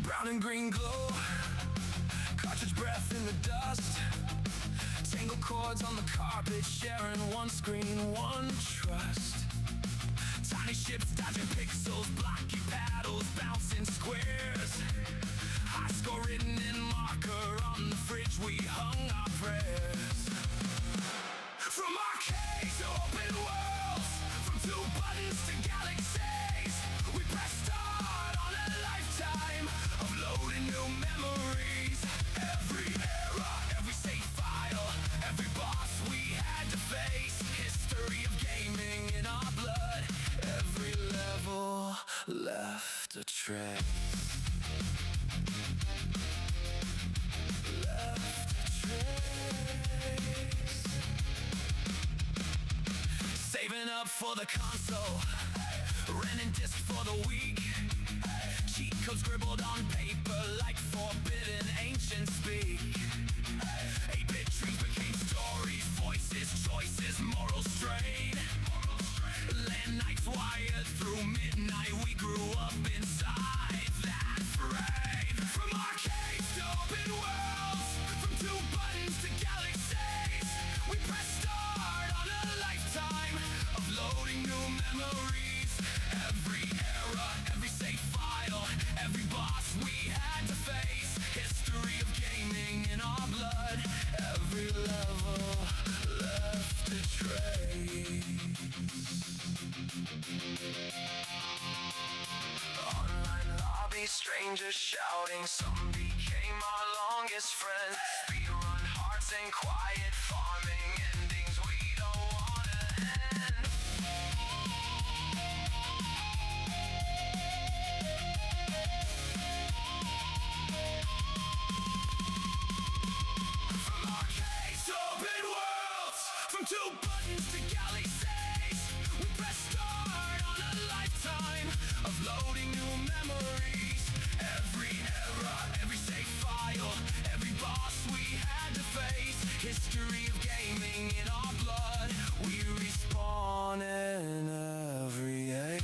Brown and green glow, cartridge breath in the dust, tangled cords on the carpet, sharing one screen, one trust. Tiny ships dodging pixels, blocky paddles, bouncing squares. High score written in marker on the fridge, we hung our prayers. From arcades to open worlds, from two buttons to galaxies, we press start on a lifetime of loading new memories. Every era, every save file, every boss we had to face. History of gaming in our blood, every level left a trace. Left a trace. Saving up for the console, renting discs for the week. Cheat codes scribbled on paper like forbidden ancient speak. 8-bit trees became stories, voices, choices, moral strain. Land nights wired through midnight, we grew up inside that frame. From arcades to open worlds, from two buttons to galaxies, we press start on a lifetime of loading new memories. Every era, every save file, every boss we had to face. History of gaming in our blood, every level left a trace. Online lobby, strangers shouting, some became our longest friends. Speedrun hearts and quiet farming, endings we don't wanna end. From arcades to open worlds, from two buttons to galaxies, we press start on a lifetime of loading new memories. Every era, every save file, every boss we had to face. History of gaming in our blood, we respawn in every age.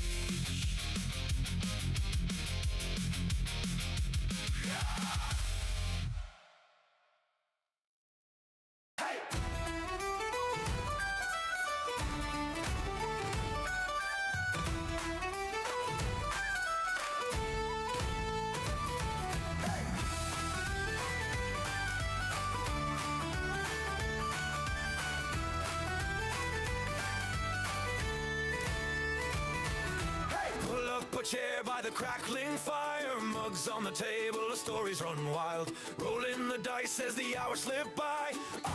A chair by the crackling fire, mugs on the table, the stories run wild. Rolling the dice as the hours slip by,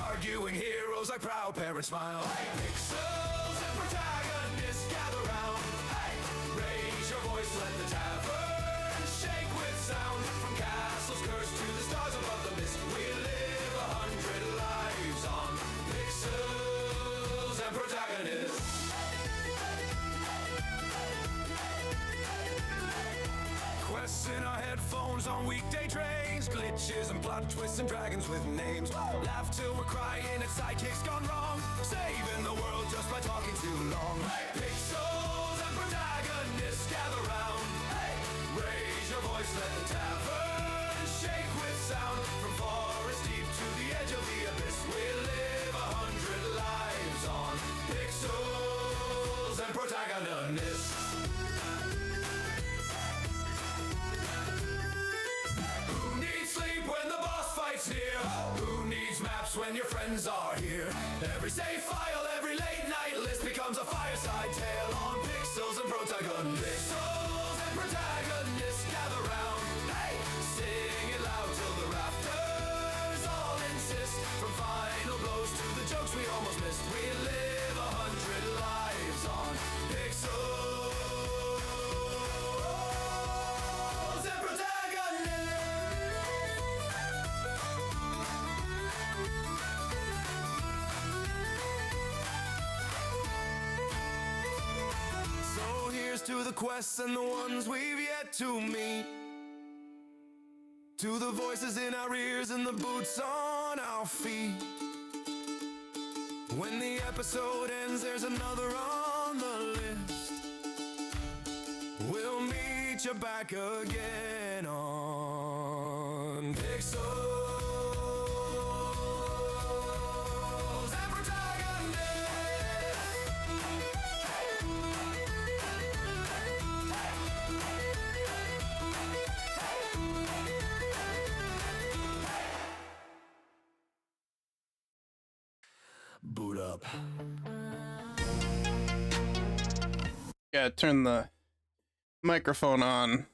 arguing heroes like proud parents smile. Hey, pixels and protagonists gather round. Hey, raise your voice, let the tavern shake with sound. From castles cursed to the stars above the mist, we live 100 lives on pixels and protagonists. Quests in our headphones on weekday trains, glitches and plot twists and dragons with names. Laugh till we're crying at sidekicks gone wrong, saving the world just by talking too long. Hey, pixels and protagonists gather round. Hey, raise your voice, let the tavern shake with sound. From forest deep to the edge of the abyss, we live 100 lives on pixels and protagonists. Near. Who needs maps when your friends are here? Every save file, every late night list becomes a fireside tale on pixels and protagonists. Pixels and protagonists gather round. Hey, sing it loud till the rafters all insist. From final blows to the jokes we almost missed, we live 100 lives on pixels and protagonists. to the quests and the ones we've yet to meet, to the voices in our ears and the boots on our feet. When the episode ends, there's another on the list. We'll meet you back again on Pixels and Protagonists. Boot up. Gotta turn the microphone on.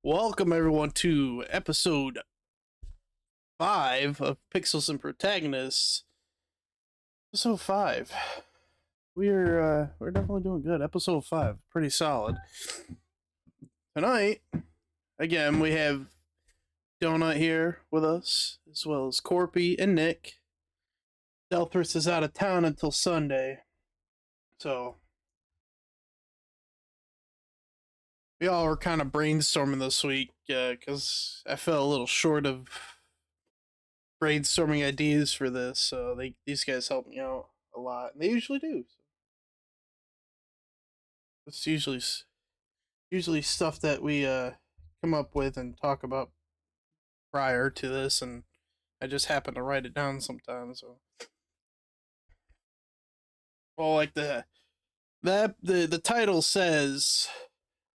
Welcome everyone to episode 5 of Pixels and Protagonists. Episode 5. We're definitely doing good. Episode 5, pretty solid. Tonight, again, we have Donut here with us, as well as Corpy and Nick. Delthris is out of town until Sunday, so we all were kind of brainstorming this week because I felt a little short of brainstorming ideas for this. So these guys help me out a lot, and they usually do. It's usually stuff that we come up with and talk about prior to this, and I just happen to write it down sometimes. So, well, like the title says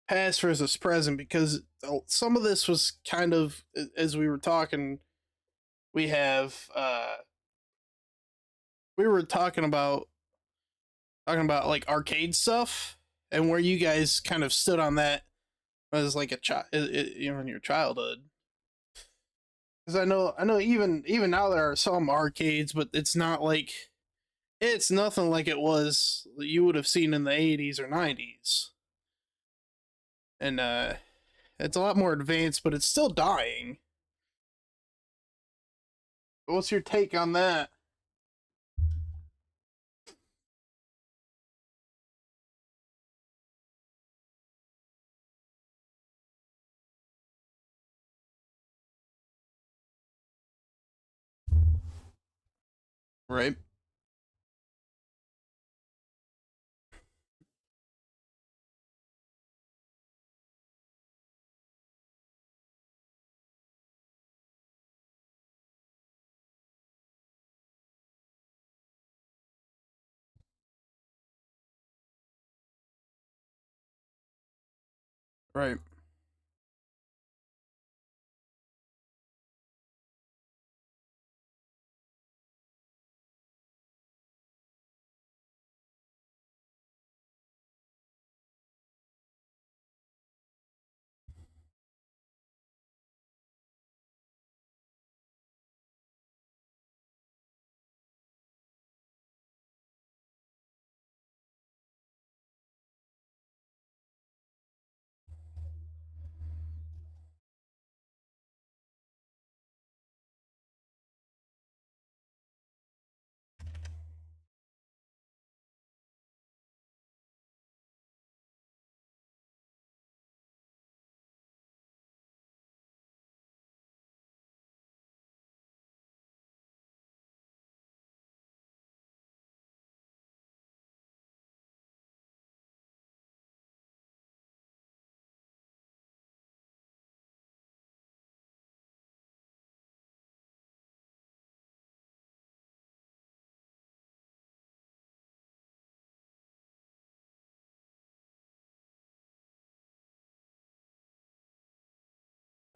past versus present, because some of this was kind of, as we were talking, we were talking about like arcade stuff and where you guys kind of stood on that as like a child, in your childhood. Because I know even now there are some arcades, but it's nothing like it was you would have seen in the 80s or 90s. And it's a lot more advanced, but it's still dying. What's your take on that? Right. Right.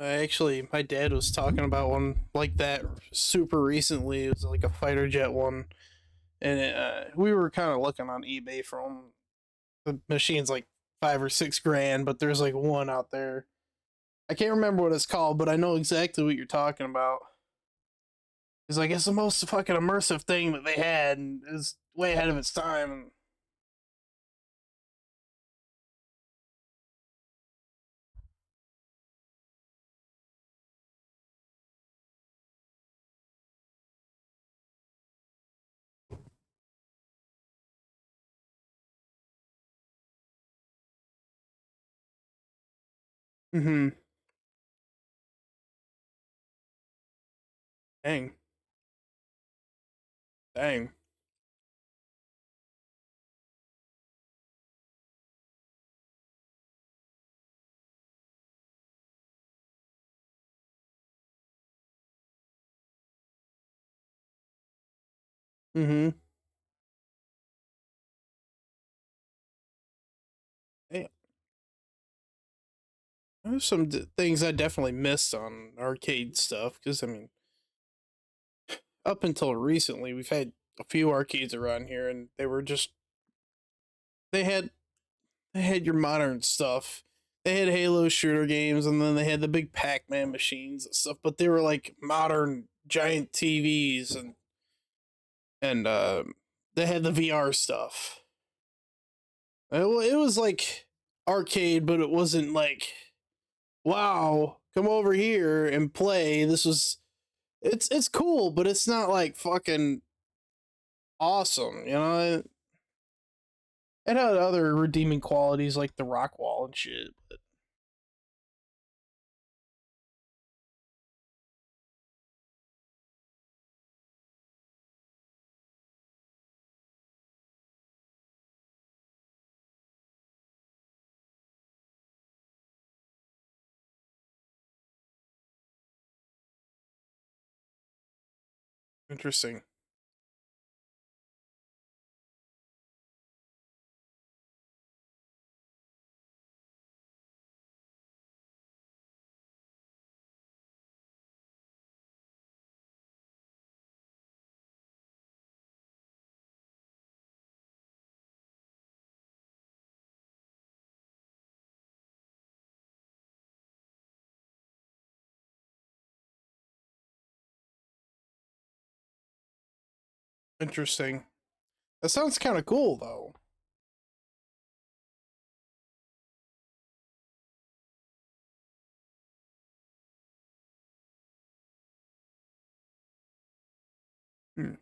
Actually, my dad was talking about one like that super recently. It was like a fighter jet one, and we were kind of looking on eBay for them. The machine's like $5 or $6 grand, but there's like one out there. I can't remember what it's called, but I know exactly what you're talking about. It's like it's the most fucking immersive thing that they had, and it's way ahead of its time. Mm-hmm. Dang. Dang. Mm-hmm. Yeah. There's some things I definitely missed on arcade stuff because I mean, up until recently, we've had a few arcades around here, and they were just they had they had your modern stuff. They had Halo shooter games, and then they had the big Pac-Man machines and stuff. But they were like modern giant TVs, and they had the VR stuff. It was like arcade, but it wasn't like wow, come over here and play. This was it's cool, but it's not like fucking awesome. You know, it had other redeeming qualities like the rock wall and shit. But interesting. Interesting. That sounds kind of cool though. Hmm.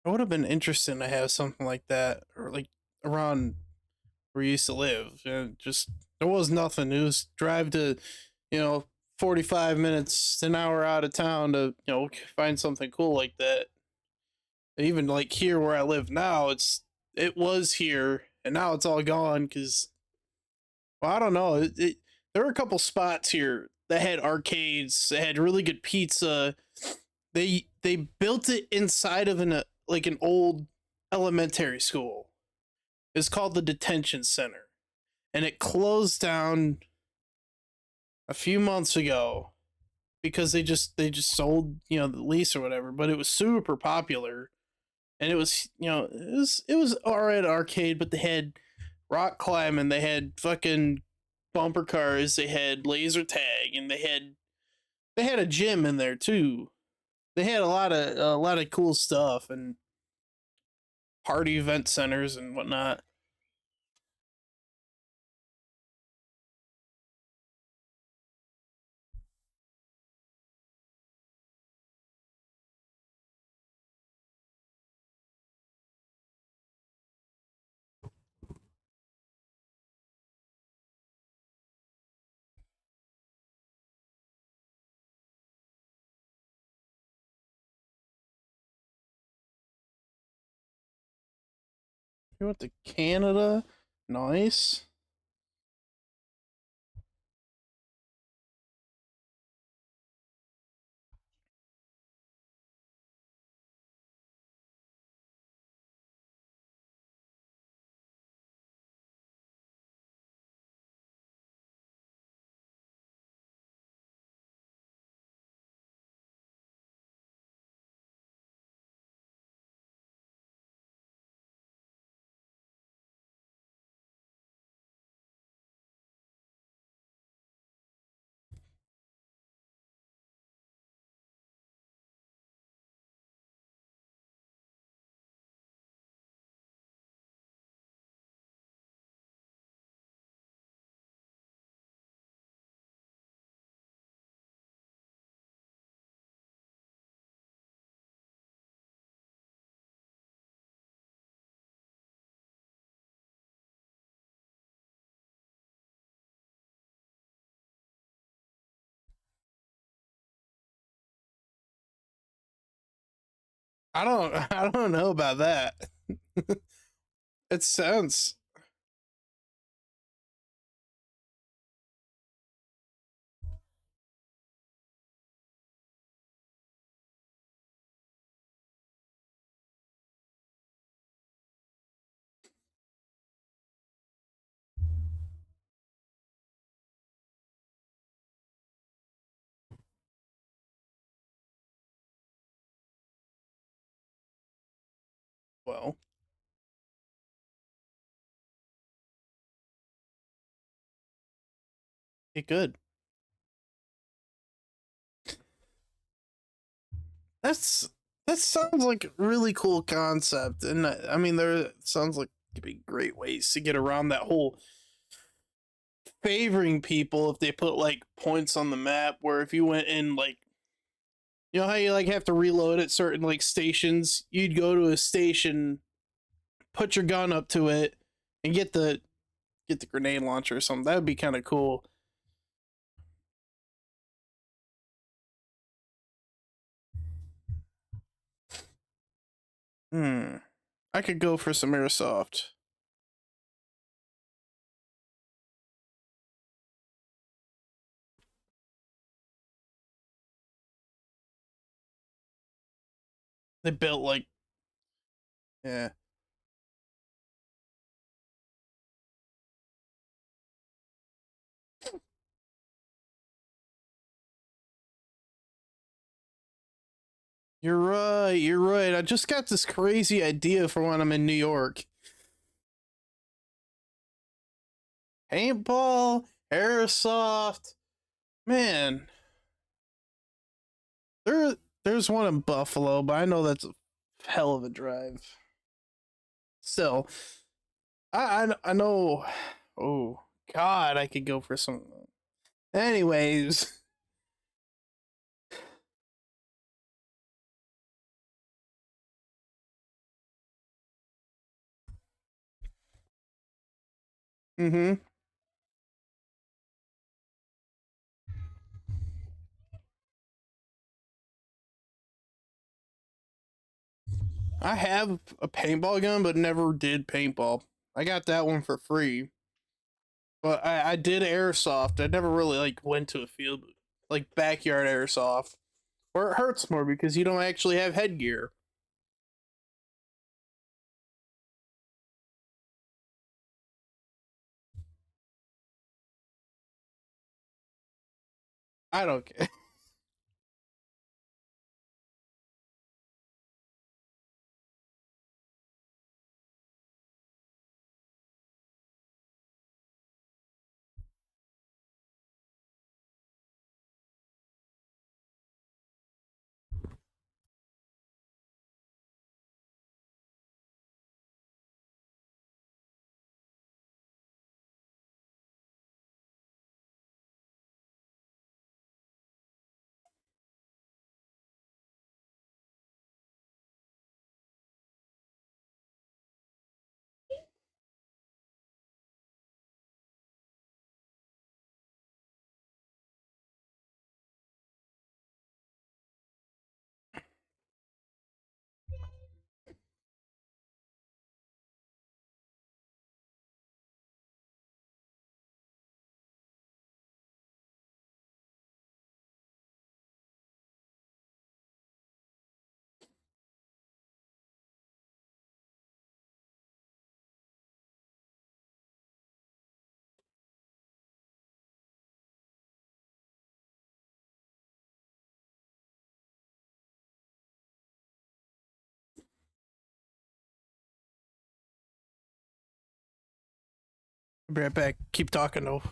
It would have been interesting to have something like that, or like around where you used to live. Just there was nothing. It was drive to, you know, 45 minutes, an hour out of town to find something cool like that. Even like here where I live now, it was here and now it's all gone because well, I don't know. There were a couple spots here that had arcades, that had really good pizza. They built it inside of like an old elementary school. It's called the detention center, and it closed down a few months ago because they just sold the lease or whatever. But it was super popular, and it was it was alright arcade, but they had rock climbing, they had fucking bumper cars, they had laser tag, and they had a gym in there too. They had a lot of cool stuff and party event centers and whatnot. You went to Canada? Nice. I don't know about that. It sounds well. It good. That's that sounds like a really cool concept, and I mean, there sounds like could be great ways to get around that whole favoring people if they put like points on the map. Where if you went in like, you know how you like have to reload at certain like stations, you'd go to a station, put your gun up to it, and get the grenade launcher or something. That would be kind of cool. Hmm. I could go for some airsoft. They built like, yeah. You're right. You're right. I just got this crazy idea for when I'm in New York. Paintball, airsoft. Man, there there's one in Buffalo, but I know that's a hell of a drive. Still, I know. Oh God, I could go for some. Anyways, mm-hmm. I have a paintball gun, but never did paintball. I got that one for free, but I did airsoft. I never really like went to a field like backyard airsoft, where it hurts more because you don't actually have headgear. I don't care. Be right back. Keep talking though.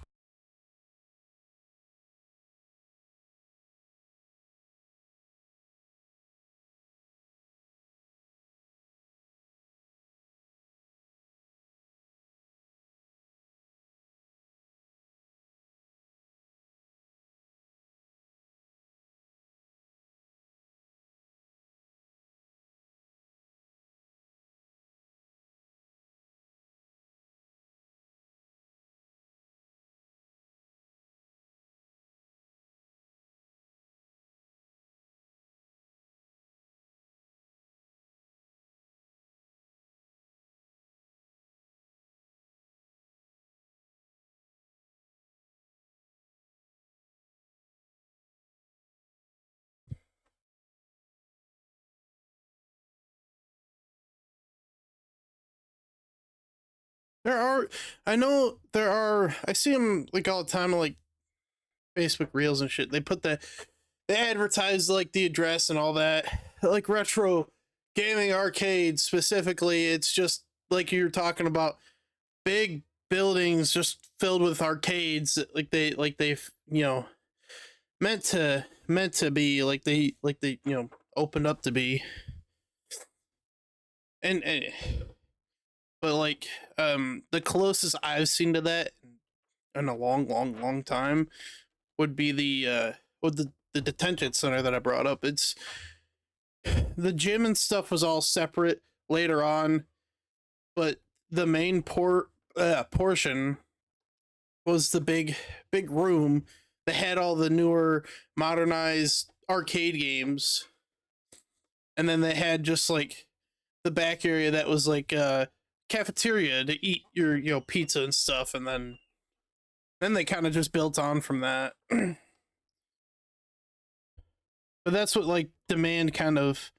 There are, I know there are. I see them like all the time on like Facebook Reels and shit. They advertise like the address and all that. Like retro gaming arcades specifically, it's just like you're talking about big buildings just filled with arcades. They've meant to be like they opened up to be. And but like the closest I've seen to that in a long time would be the detention center that I brought up. It's the gym and stuff was all separate later on, but the main portion was the big room that had all the newer modernized arcade games, and then they had just like the back area that was like a cafeteria to eat your pizza and stuff, and then they kind of just built on from that. But that's what like demand kind of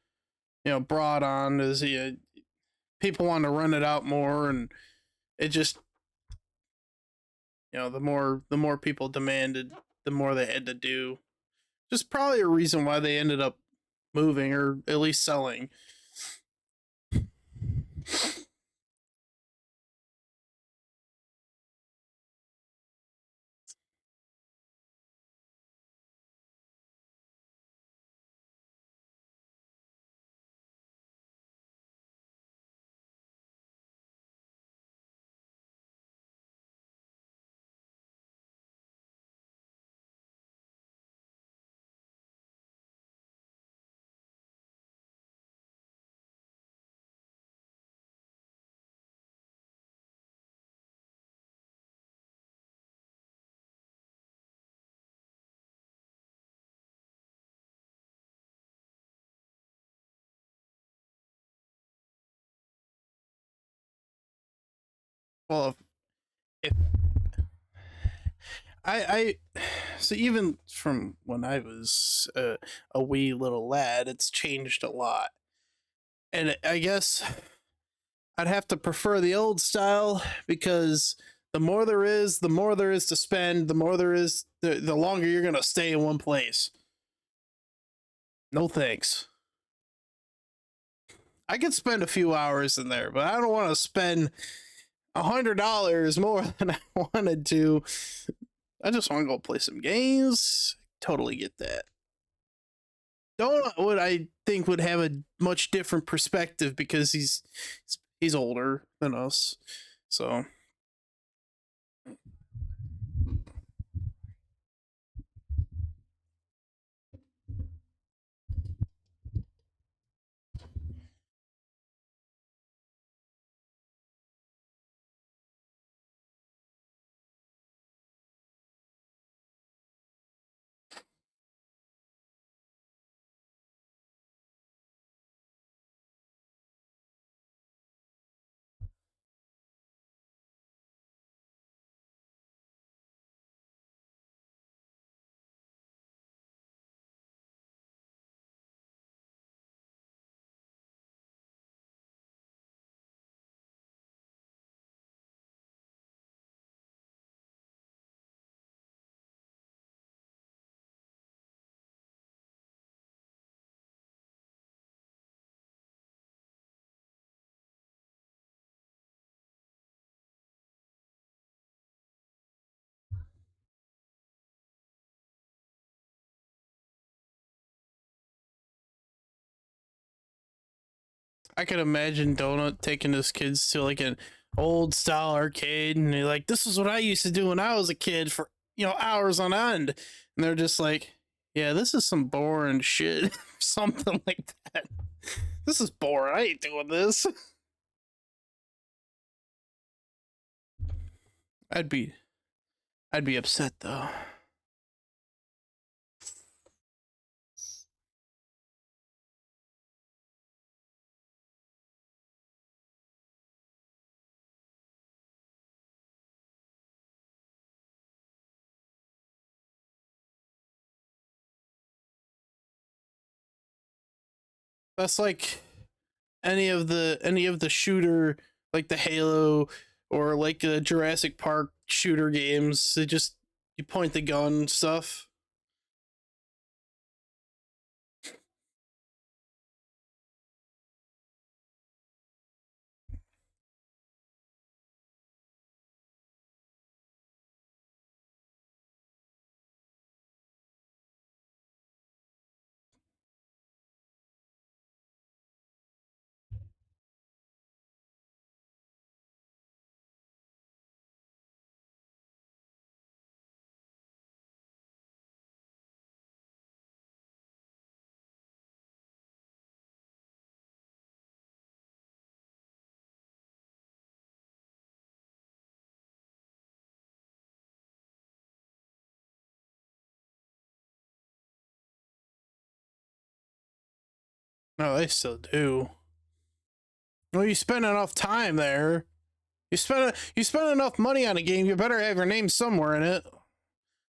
brought on is people want to run it out more, and it just the more people demanded, the more they had to do. Just probably a reason why they ended up moving or at least selling. Well, if I so even from when I was a wee little lad, it's changed a lot, and I guess I'd have to prefer the old style because the more there is to spend, the more there is, the longer you're gonna stay in one place. No thanks. I could spend a few hours in there, but I don't want to spend $100 more than I wanted to. I just want to go play some games. Totally get that. Donut would I think would have a much different perspective because he's older than us, so I could imagine Donut taking his kids to like an old style arcade, and they're like, "This is what I used to do when I was a kid for hours on end," and they're just like, "Yeah, this is some boring shit," something like that. This is boring. I ain't doing this. I'd be I'd be upset though. That's like any of the shooter, like the Halo or like Jurassic Park shooter games. They just you point the gun stuff. No, they still do. Well, you spend enough time there. You spend enough money on a game. You better have your name somewhere in it.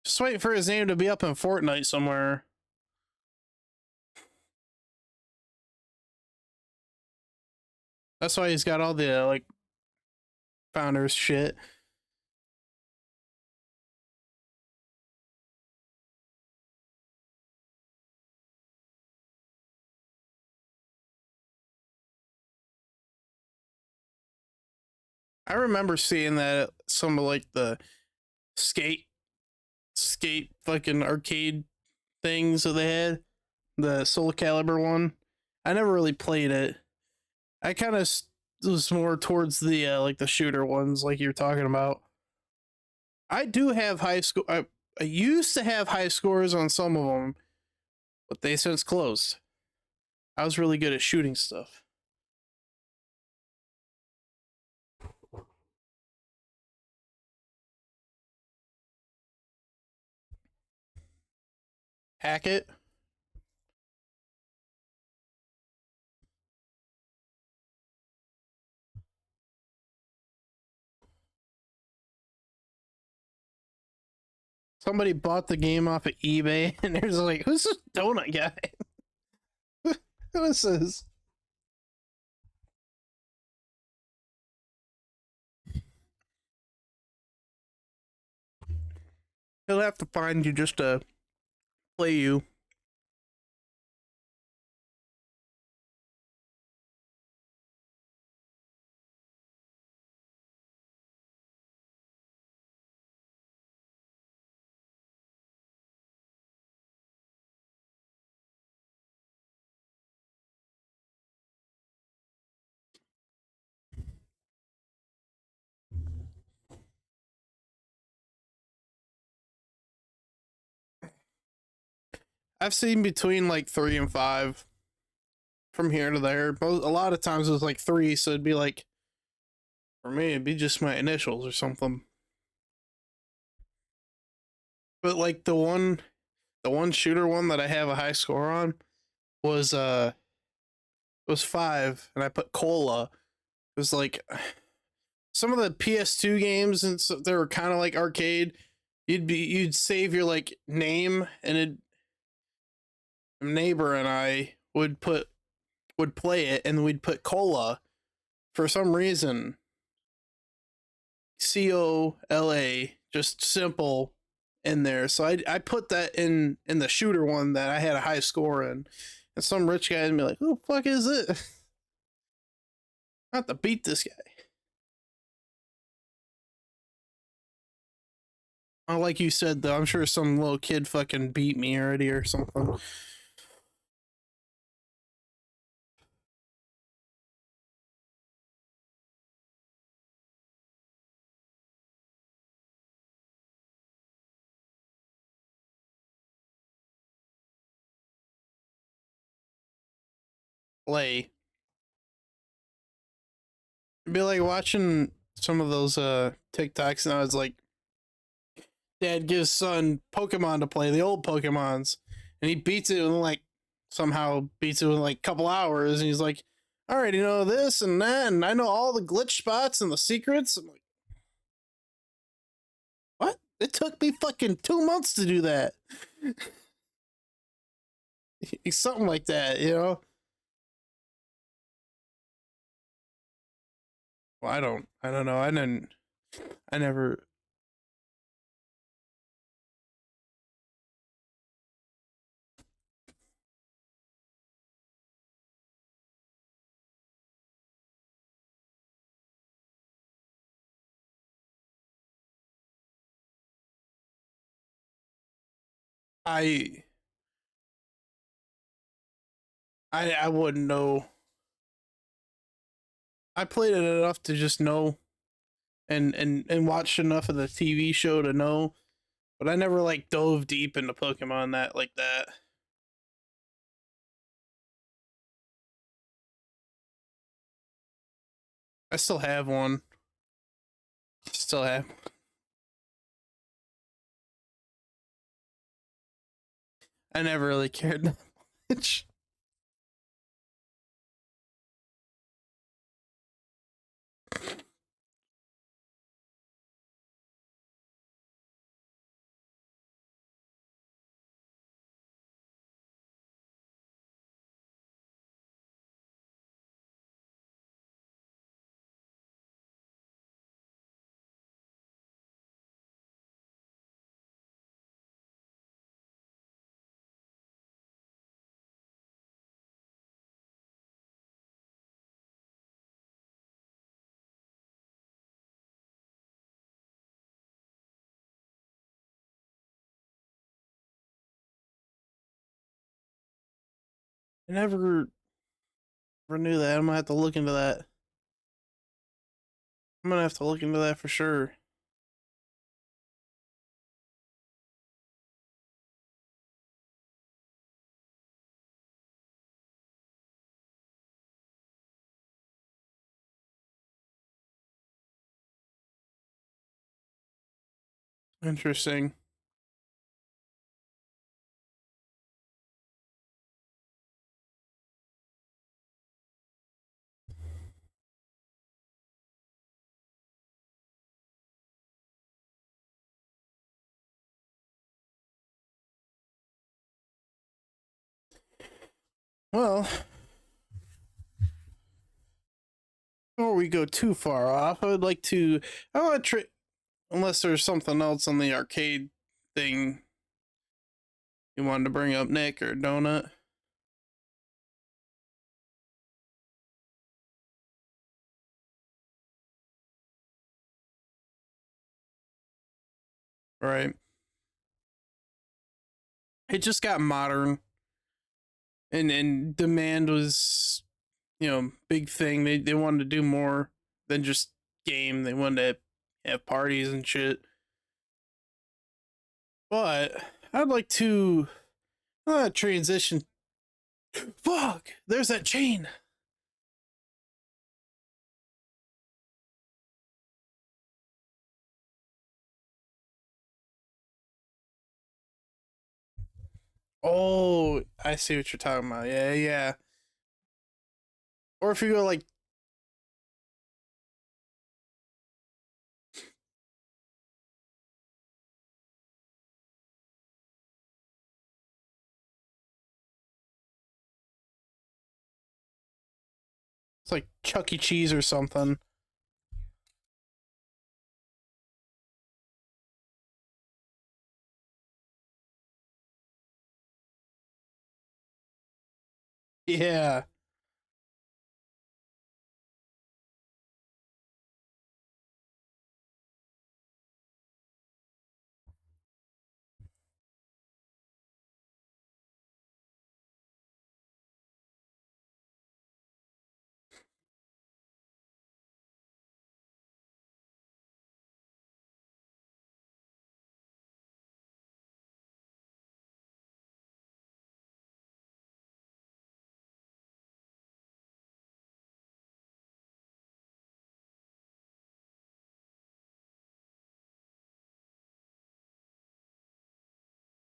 Just wait for his name to be up in Fortnite somewhere. That's why he's got all the like founders shit. I remember seeing that at some of like the skate fucking arcade things that they had. The Soul Calibur one. I never really played it. I kind of was more towards the like the shooter ones, like you're talking about. I do have high score. I used to have high scores on some of them, but they since closed. I was really good at shooting stuff. Hack it. Somebody bought the game off of eBay, and there's like, who's this donut guy? Who is this? He'll have to find you just to play you. I've seen between like 3 and 5 from here to there. A lot of times it was like 3, so it'd be like, for me, it'd be just my initials or something. But like the one shooter one that I have a high score on was was 5, and I put cola. It was like some of the PS2 games, and so they were kind of like arcade. You'd save your like name, and a neighbor and I would play it, and we'd put cola for some reason. COLA, just simple in there. So I put that in the shooter one that I had a high score in, and some rich guy would be like, "Who the fuck is it?" Not to beat this guy. Oh, like you said though, I'm sure some little kid fucking beat me already or something. Play. It'd be like watching some of those TikToks now. It's like dad gives son Pokemon to play, the old Pokemons, and he beats it in like somehow beats it in like a couple hours, and he's like, "I already know this and that, and I know all the glitch spots and the secrets." I'm like, "What? It took me fucking 2 months to do that." Something like that, you know. Well, I don't know. I never. I I wouldn't know. I played it enough to just know and watched enough of the TV show to know, but I never like dove deep into Pokemon that like that. I still have one. Still have. I never really cared that much. I never knew that. I'm gonna have to look into that. I'm gonna have to look into that for sure. Interesting. Well, before we go too far off, I would like to. I want to unless there's something else on the arcade thing you wanted to bring up, Nick or Donut. Right. It just got modern, and demand was, big thing. They wanted to do more than just game. They wanted to have parties and shit. But I'd like to transition. Fuck! There's that chain. Oh, I see what you're talking about. Yeah, yeah. Or if you go like, it's like Chuck E. Cheese or something. Yeah.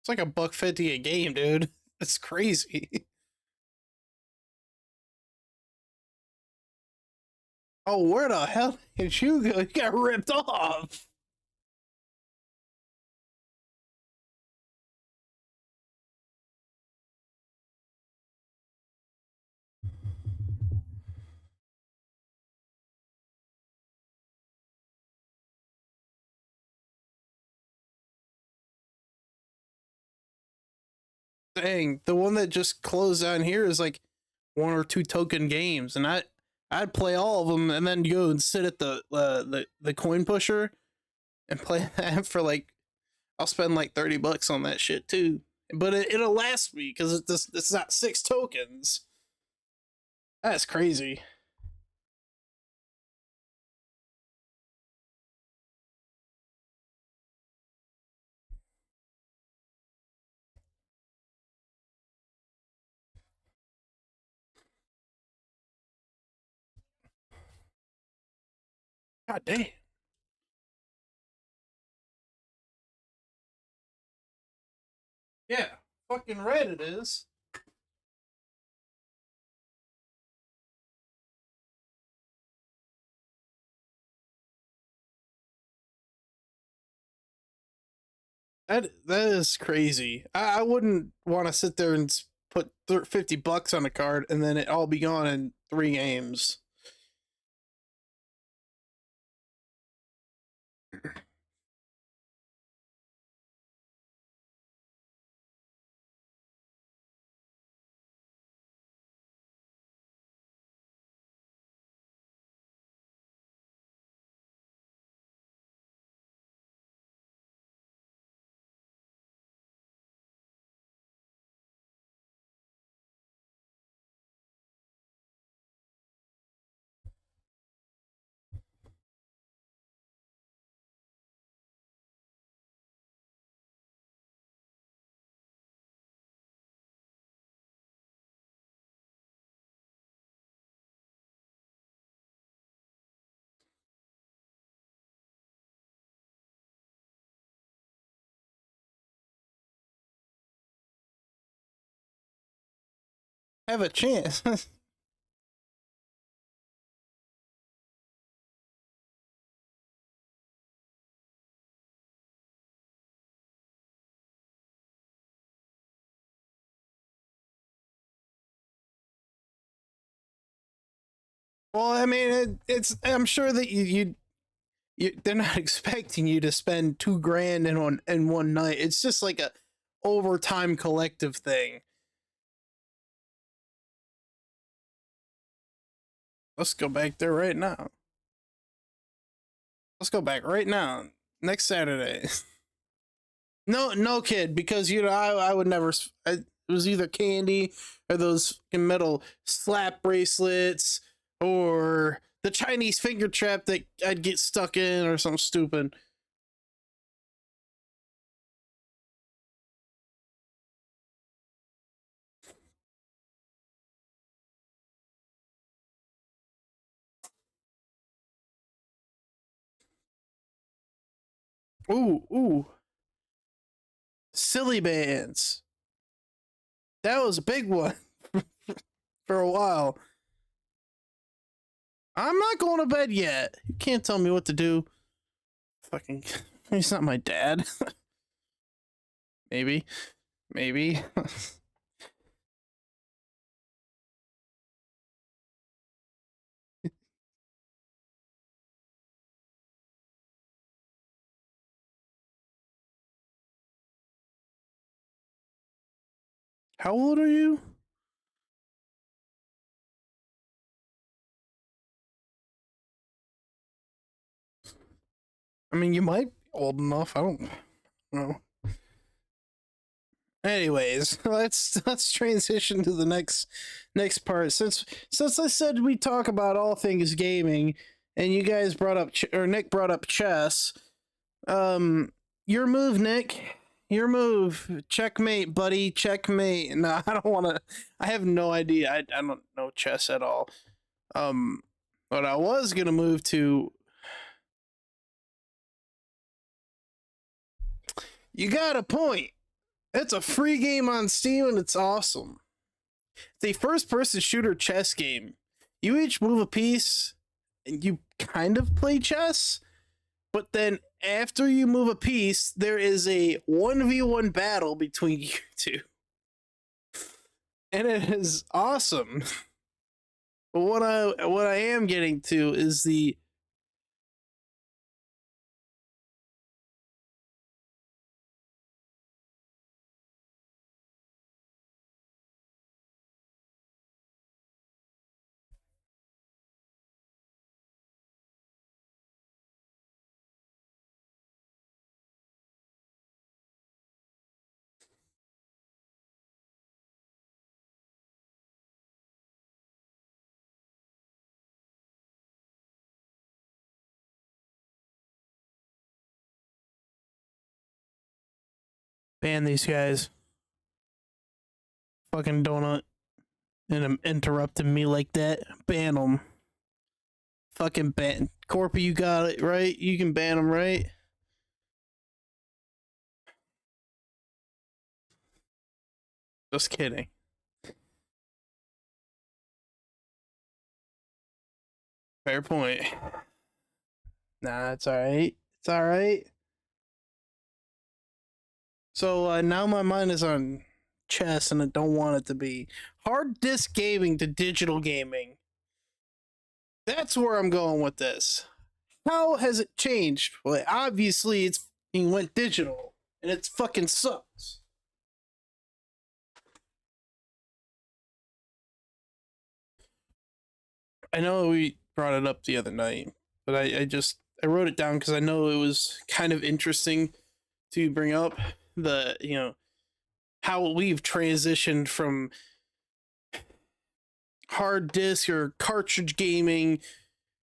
It's like a $1.50 a game, dude. That's crazy. Oh, where the hell did you go? You got ripped off. Dang, the one that just closed down here is like 1 or 2 token games, and I'd play all of them and then go and sit at the coin pusher and play that for like I'll spend like $30 on that shit too. But it'll last me because it's not 6 tokens. That's crazy. God damn. Yeah, fucking red it is. That is crazy. I wouldn't want to sit there and put $50 on a card and then it all be gone in 3 games. Have a chance. Well, I mean, it's. I'm sure that they're not expecting you to spend $2 grand in one night. It's just like a overtime collective thing. Let's go back there right now. Let's go back right now. Next Saturday. No, no kid, because I would never. It was either candy or those metal slap bracelets or the Chinese finger trap that I'd get stuck in or something stupid. Ooh, silly bands. That was a big one for a while. I'm not going to bed yet. You can't tell me what to do. Fucking, he's not my dad. Maybe, maybe. How old are you? I mean, you might be old enough. I don't know. Anyways, let's transition to the next part. Since I said we talk about all things gaming, and you guys brought up or Nick brought up chess. Your move, Nick. Your move. Checkmate, buddy. Checkmate. No, I don't want to. I have no idea. I don't know chess at all. Um, but I was gonna move to. You got a point. It's a free game on Steam and it's awesome. It's a first-person shooter chess game. You each move a piece, and you kind of play chess. But then after you move a piece, there is a 1v1 battle between you two. And it is awesome. But what I am getting to is the Ban these guys. Fucking donut. And I'm interrupting me like that. Ban them. Fucking ban. Corpy, you got it, right? You can ban them, right? Just kidding. Fair point. Nah, it's alright. It's alright. So now my mind is on chess and I don't want it to be. Hard disk gaming to digital gaming. That's where I'm going with this. How has it changed? Well, obviously it went digital and it fucking sucks. I know we brought it up the other night, but I wrote it down because I know it was kind of interesting to bring up the how we've transitioned from hard disk or cartridge gaming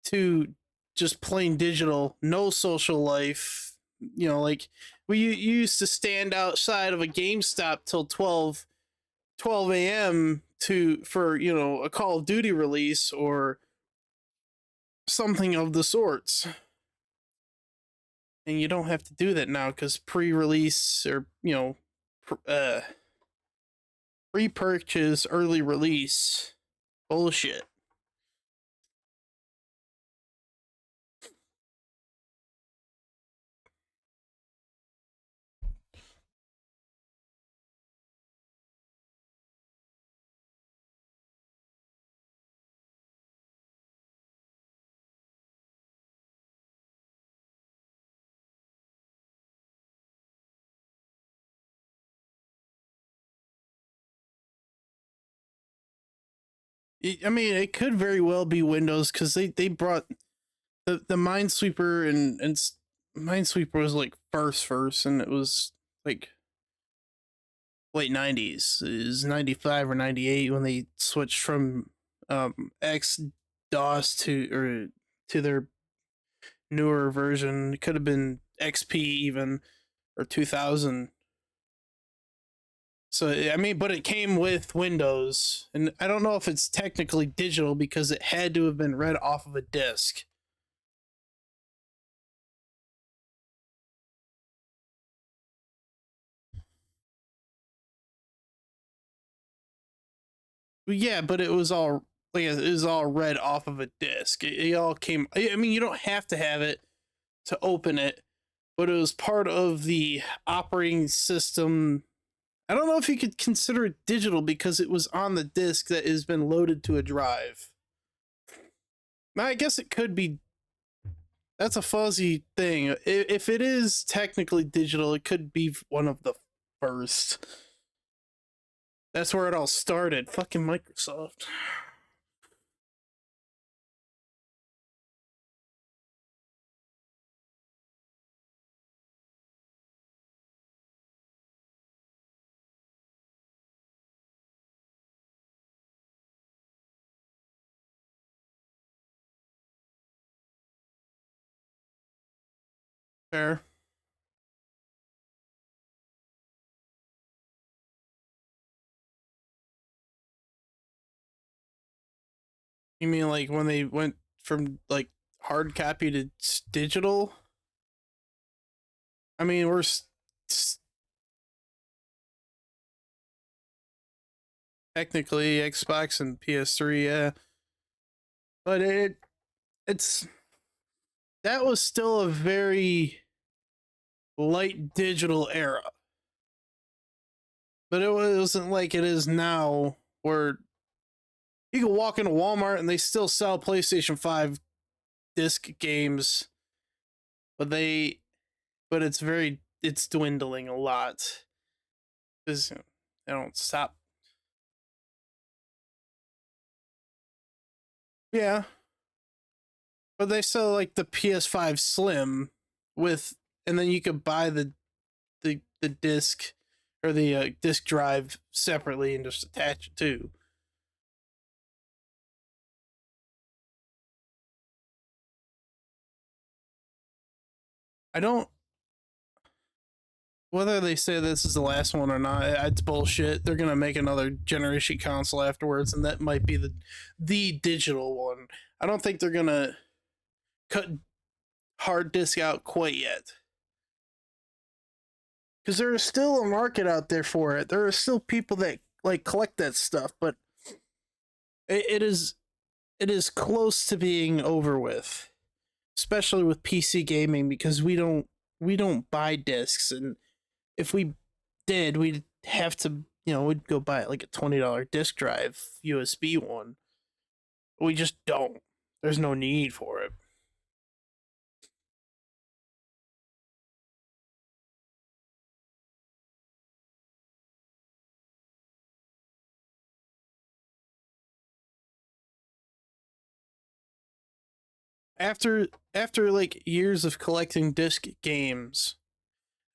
to just plain digital, no social life. Like we used to stand outside of a GameStop till 12 a.m. for a Call of Duty release or something of the sorts. And you don't have to do that now because pre-release or pre-purchase, early release bullshit. I mean, it could very well be Windows because they brought the Minesweeper and Minesweeper was like first, and it was like late 90s. It was 95 or 98 when they switched from X DOS to their newer version. It could have been XP even or 2000. So I mean, but it came with Windows, and I don't know if it's technically digital because it had to have been read off of a disk. Yeah, but it was all it was all read off of a disc. It all came. I mean, you don't have to have it to open it, but it was part of the operating system. I don't know if you could consider it digital because it was on the disc that has been loaded to a drive. I guess it could be. That's a fuzzy thing. If it is technically digital, it could be one of the first. That's where it all started. Fucking Microsoft. Fair. You mean like when they went from like hard copy to digital? I mean, technically Xbox and PS3, yeah, but it's that was still a very light digital era. But it wasn't like it is now, where you can walk into Walmart and they still sell PlayStation 5 disc games, but it's dwindling a lot because they don't stop. Yeah, but they sell like the PS5 Slim with, and then you could buy the disc or the disc drive separately and just attach it to. I don't. whether they say this is the last one or not, it's bullshit. They're gonna make another generation console afterwards, and that might be the digital one. I don't think they're gonna cut hard disk out quite yet, because there is still a market out there for it. There are still people that like collect that stuff, but it is close to being over with, especially with PC gaming, because we don't buy discs, and if we did, we'd have to, we'd go buy like a $20 disk drive USB one. We just don't. There's no need for it. After like years of collecting disc games,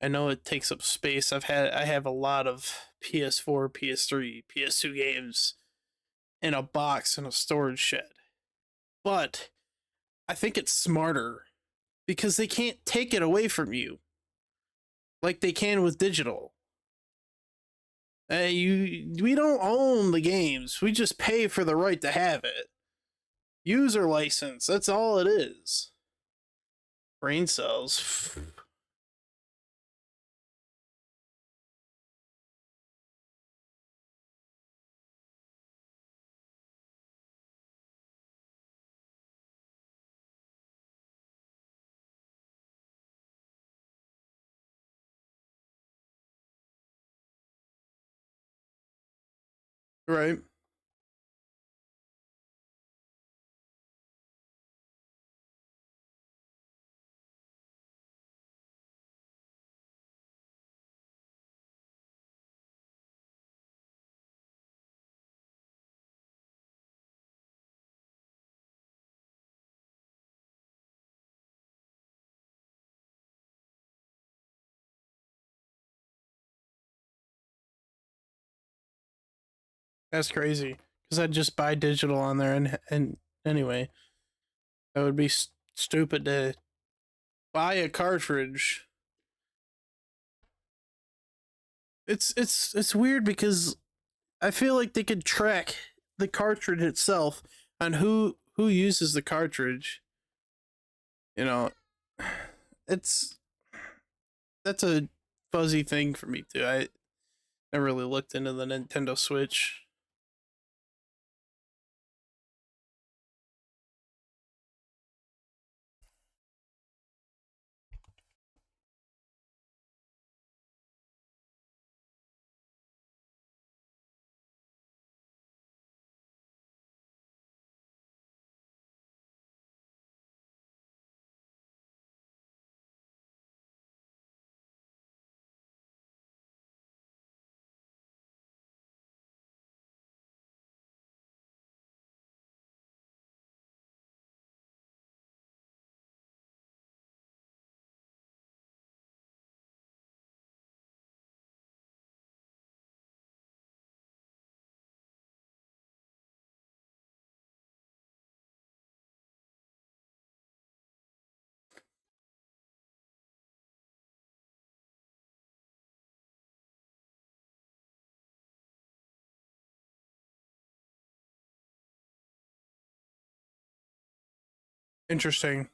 I know it takes up space. I have a lot of PS4, PS3, PS2 games in a box in a storage shed. But I think it's smarter because they can't take it away from you like they can with digital. We don't own the games. We just pay for the right to have it. User license. That's all it is. Brain cells. Right. That's crazy. Because I'd just buy digital on there, and anyway, that would be stupid to buy a cartridge. It's weird because I feel like they could track the cartridge itself on who uses the cartridge. You know, it's that's a fuzzy thing for me too. I never really looked into the Nintendo Switch. Interesting.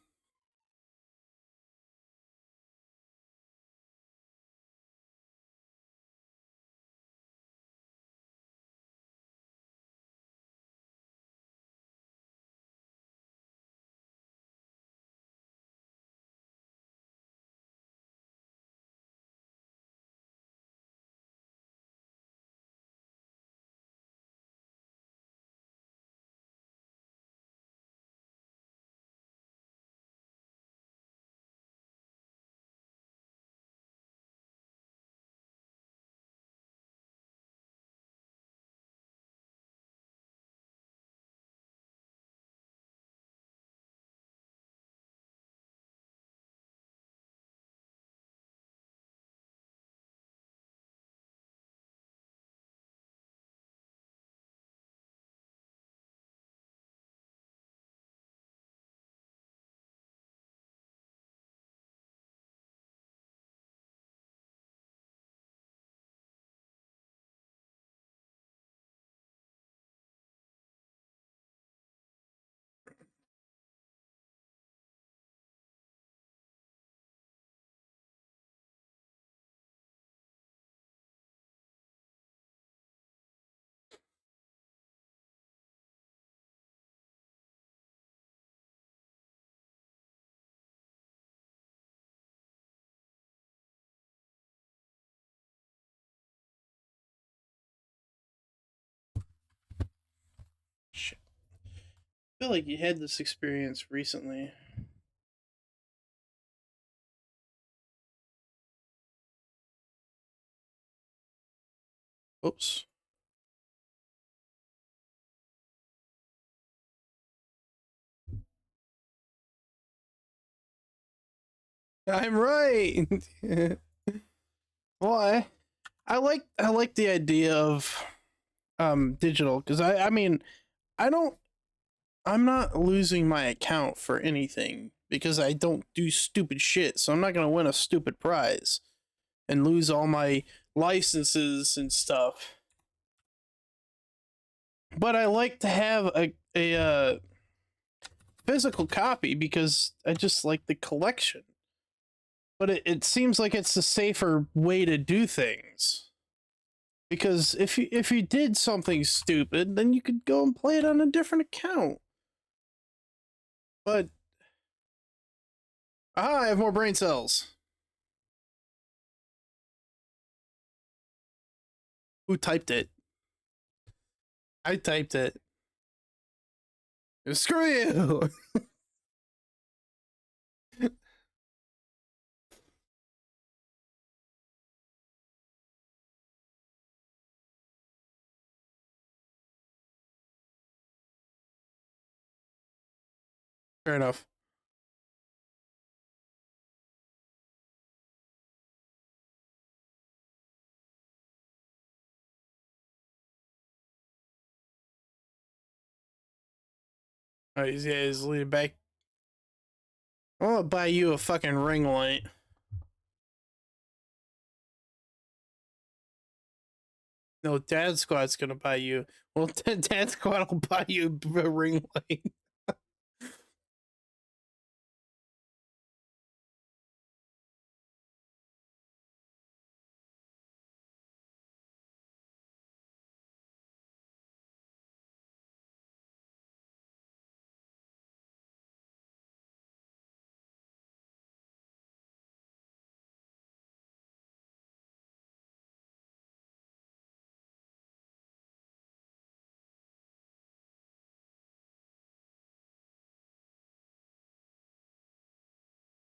feel like you had this experience recently. Oops. I'm right. Well, I like the idea of digital because I mean I don't I'm not losing my account for anything because I don't do stupid shit. So I'm not gonna win a stupid prize and lose all my licenses and stuff. But I like to have a physical copy because I just like the collection. But it seems like it's the safer way to do things. Because if you did something stupid, then you could go and play it on a different account. But I have more brain cells. Who typed it? I typed it. Screw you. Fair enough. Oh, he's leaning back. I'm gonna buy you a fucking ring light. No, Dad Squad's gonna buy you. Well, Dad Squad will buy you a ring light.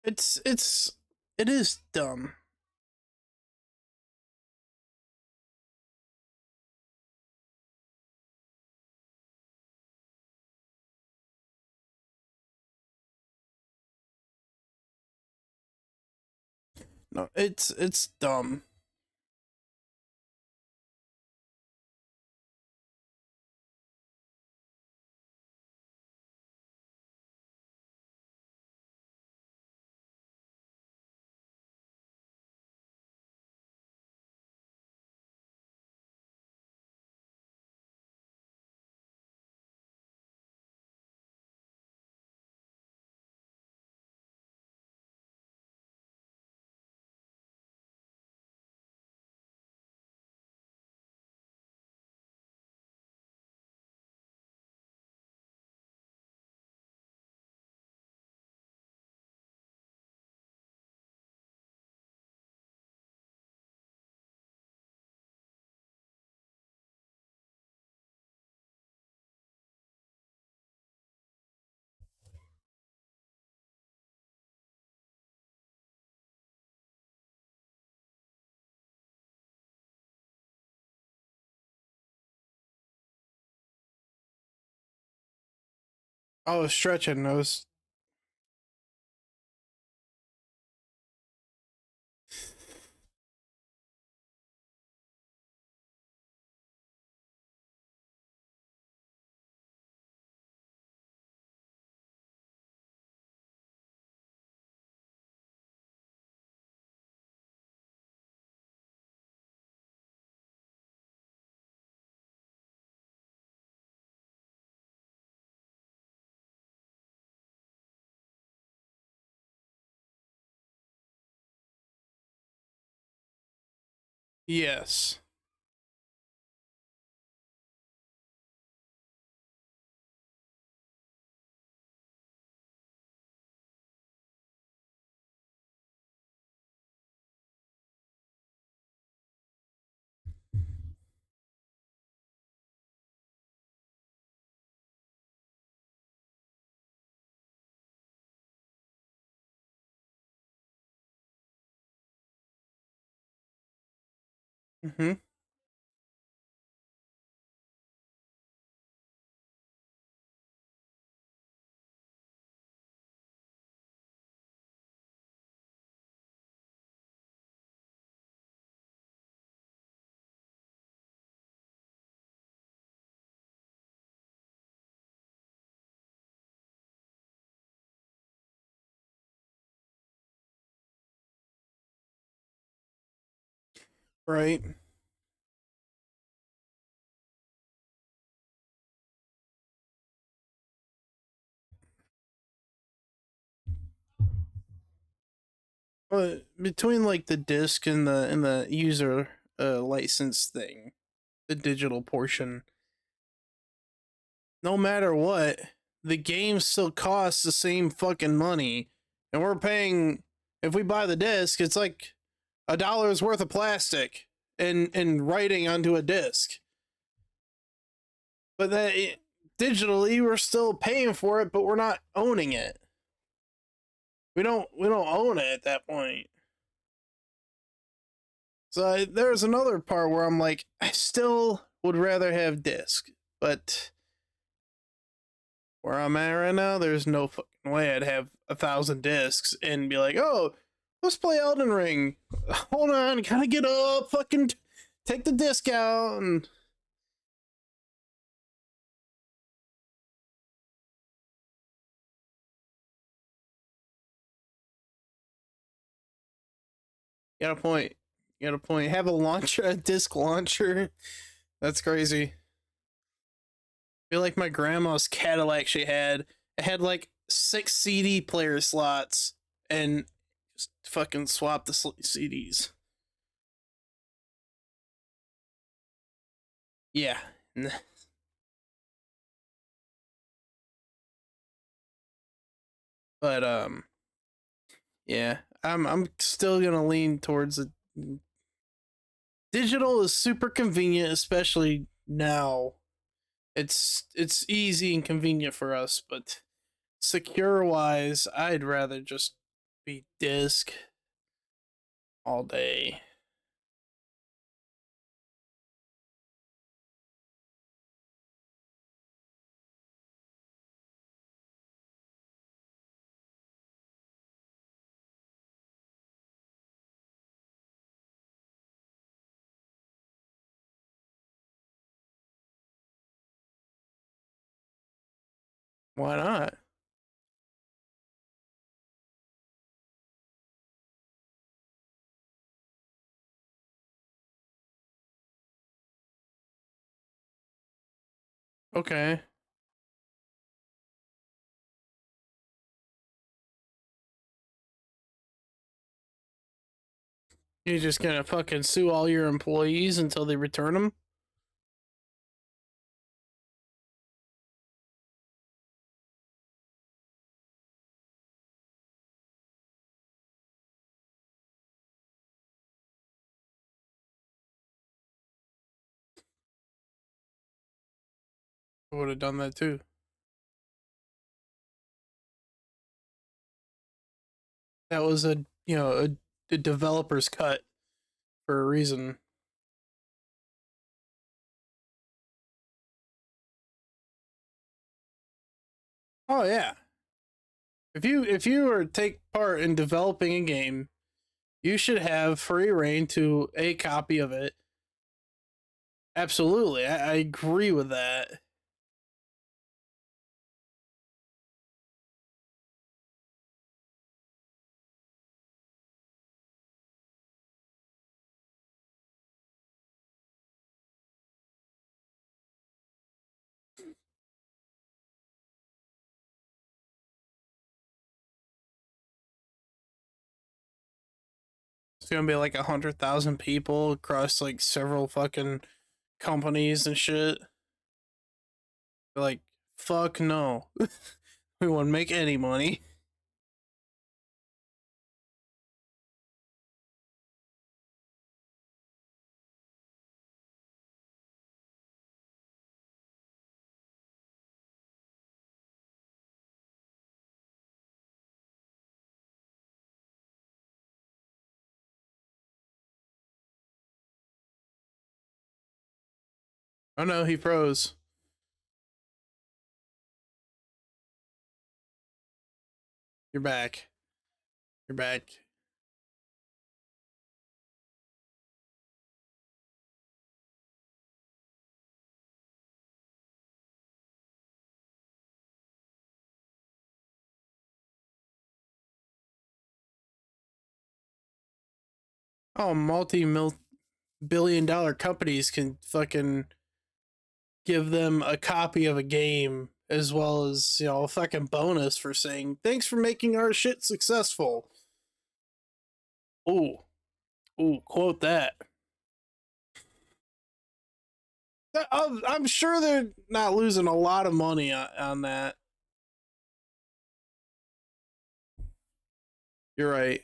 It is dumb. No, it's dumb. I was stretching. I was. Yes. Mm-hmm. Right. But between like the disc and the user license thing, the digital portion, no matter what, the game still costs the same fucking money, and we're paying. If we buy the disc, it's like $1's worth of plastic and writing onto a disc. But that digitally, we're still paying for it, but we're not owning it. We don't own it at that point. So there's another part where I'm like, I still would rather have disc, but where I'm at right now, there's no fucking way I'd have 1,000 discs and be like, oh, let's play Elden Ring. Hold on, gotta get up, fucking take the disc out, and got a point. Got a point. Have a launcher, a disc launcher. That's crazy. I feel like my grandma's Cadillac she had. It had like 6 CD player slots and just fucking swap the CDs. Yeah. But yeah, I'm still gonna lean towards it. Digital is super convenient, especially now. It's easy and convenient for us, but secure wise, I'd rather just be disc all day. Why not? Okay. You're just gonna fucking sue all your employees until they return them? I would have done that too. That was a developer's cut for a reason. Oh yeah. If you were to take part in developing a game, you should have free reign to a copy of it. Absolutely. I agree with that. It's gonna be like 100,000 people across like several fucking companies and shit. They're like, fuck no. We won't make any money. Oh no, he froze. You're back. You're back. Oh, multi-billion-dollar companies can fucking give them a copy of a game as well as, a fucking bonus for saying, thanks for making our shit successful. Ooh, ooh, quote that. I'm sure they're not losing a lot of money on that. You're right.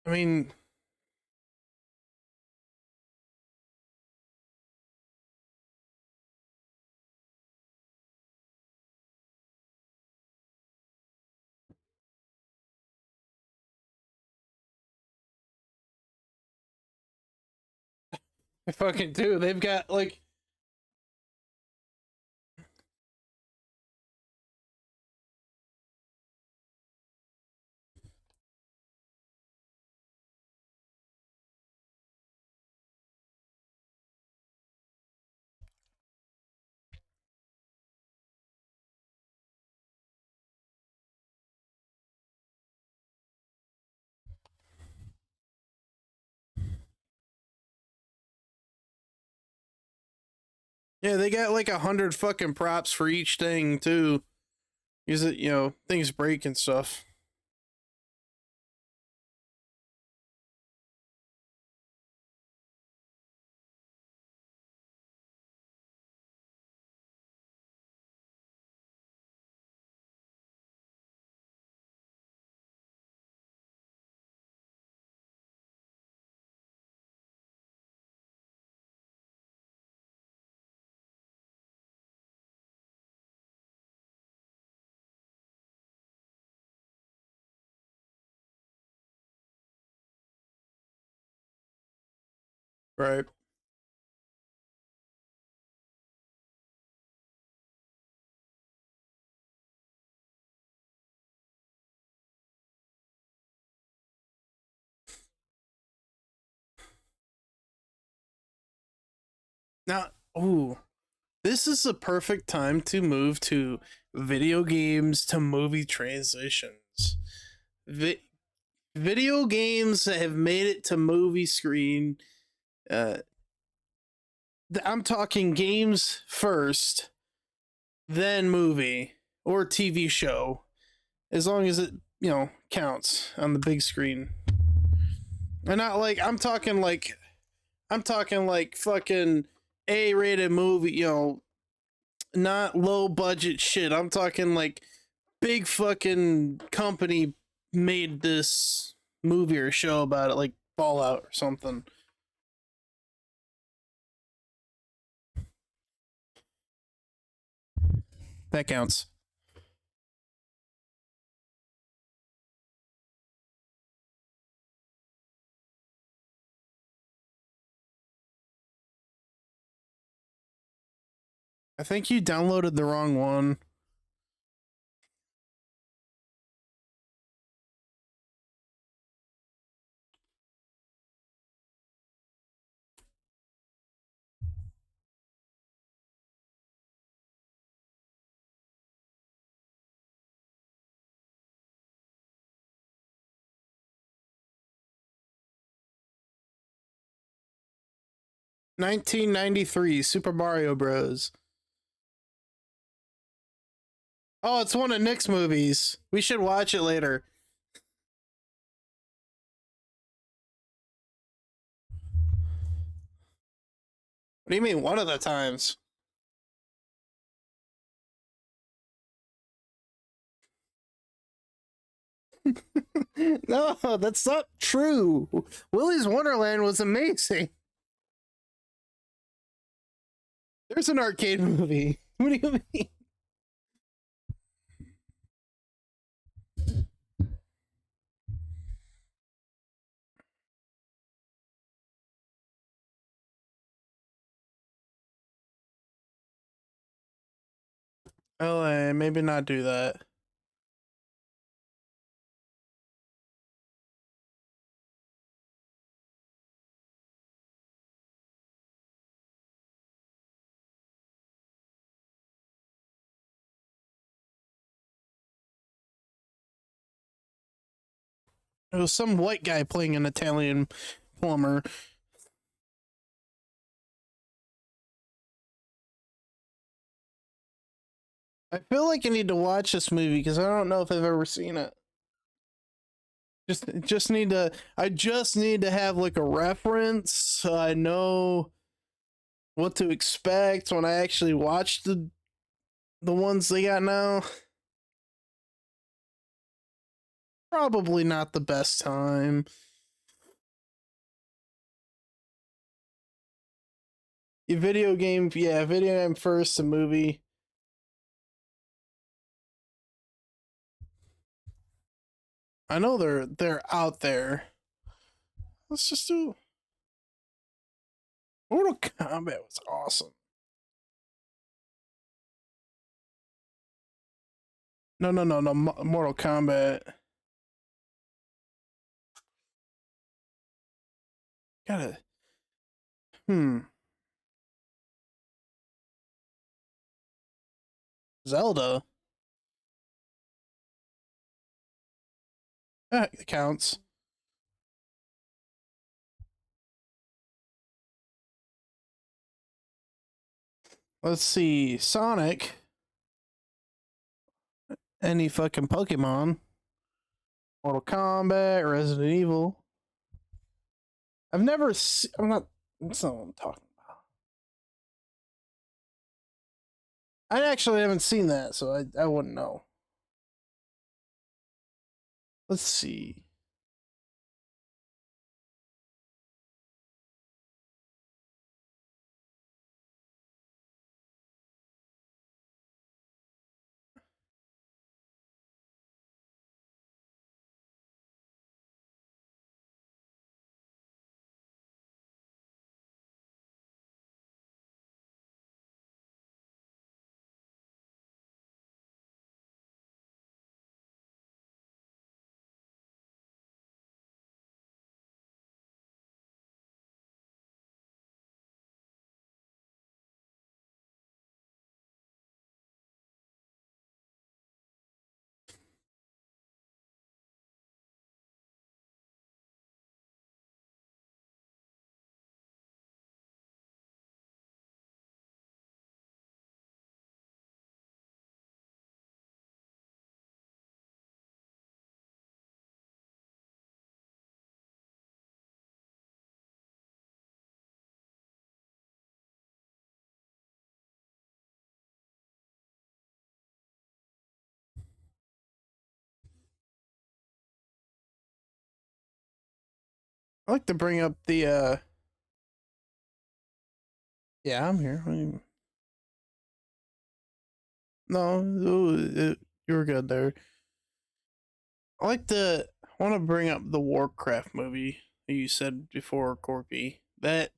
I mean, they fucking do. They've got like, yeah, they got like 100 fucking props for each thing too. Use it, things break and stuff. Right. Now, ooh, this is the perfect time to move to video games to movie transitions. Vi- Video games that have made it to movie screen. Uh, I'm talking games first, then movie or TV show, as long as it counts on the big screen. And not like I'm talking like fucking A-rated movie, not low budget shit. I'm talking like big fucking company made this movie or show about it, like Fallout or something. That counts. I think you downloaded the wrong one. 1993 Super Mario Bros. Oh, it's one of Nick's movies. We should watch it later. do you mean one of the times? No, that's not true. Willy's Wonderland was amazing. There's an arcade movie. What do you mean? LA, maybe not do that. It was some white guy playing an Italian plumber. I feel like I need to watch this movie because I don't know if I've ever seen it. I just need to have like a reference so I know what to expect when I actually watch the ones they got now. Probably not the best time. Video game, yeah, video game first, a movie. I know they're out there. Let's just do Mortal Kombat was awesome. No, Mortal Kombat. Gotta hmm. Zelda. It counts. Let's see. Sonic. Any fucking Pokemon. Mortal Kombat, Resident Evil. I'm not. That's not what I'm talking about. I actually haven't seen that, so I wouldn't know. Let's see. I like to bring up the yeah, I'm here. No, you were good there. I want to bring up the Warcraft movie you said before, Corpy. That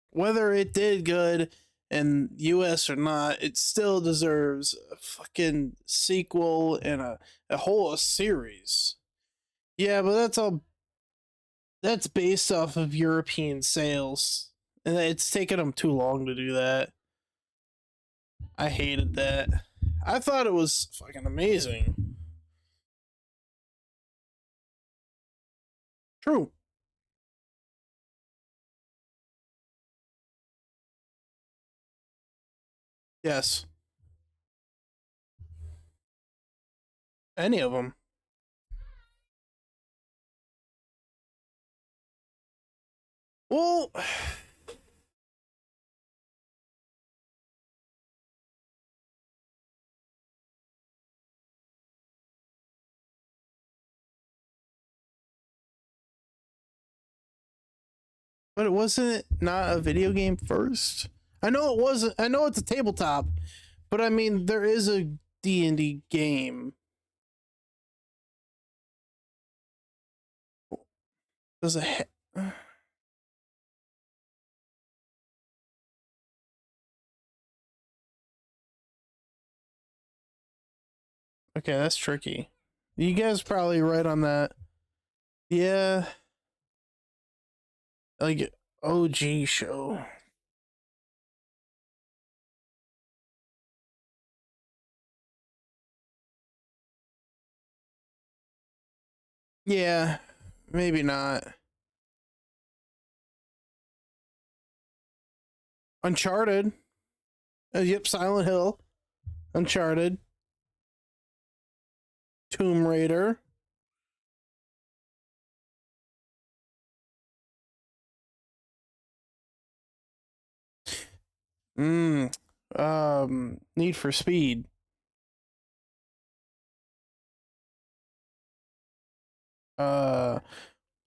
whether it did good in US or not, it still deserves a fucking sequel and a whole series. Yeah, but that's based off of European sales. And it's taken them too long to do that. I hated that. I thought it was fucking amazing. True. Yes. Any of them. Well, But it wasn't not a video game first. I know it wasn't. I know it's a tabletop, but I mean there is a D&D game. Does it? Okay, that's tricky. You guys probably right on that. Yeah, like OG show. Yeah, maybe not. Uncharted. Yep, Silent Hill. Uncharted. Tomb Raider. Mm. Need for Speed. Uh,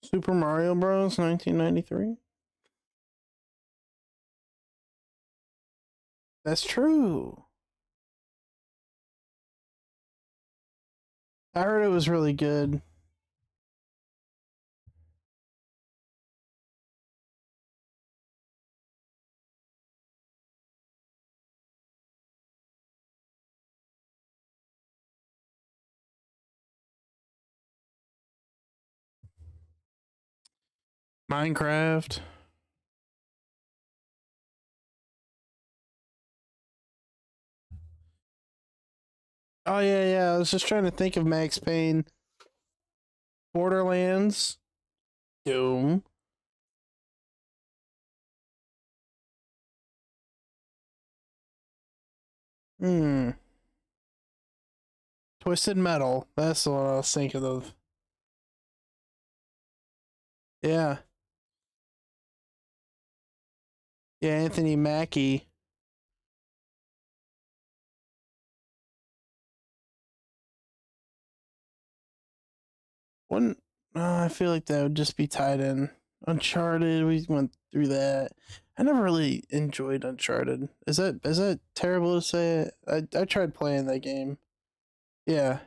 Super Mario Bros. 1993. That's true. I heard it was really good. Minecraft. Oh yeah, yeah. I was just trying to think of Max Payne. Borderlands. Doom. Hmm. Twisted Metal. That's the one I was thinking of. Yeah. Yeah, Anthony Mackie. One. I feel like that would just be tied in. Uncharted. We went through that. I never really enjoyed Uncharted. Is that terrible to say? I tried playing that game. Yeah,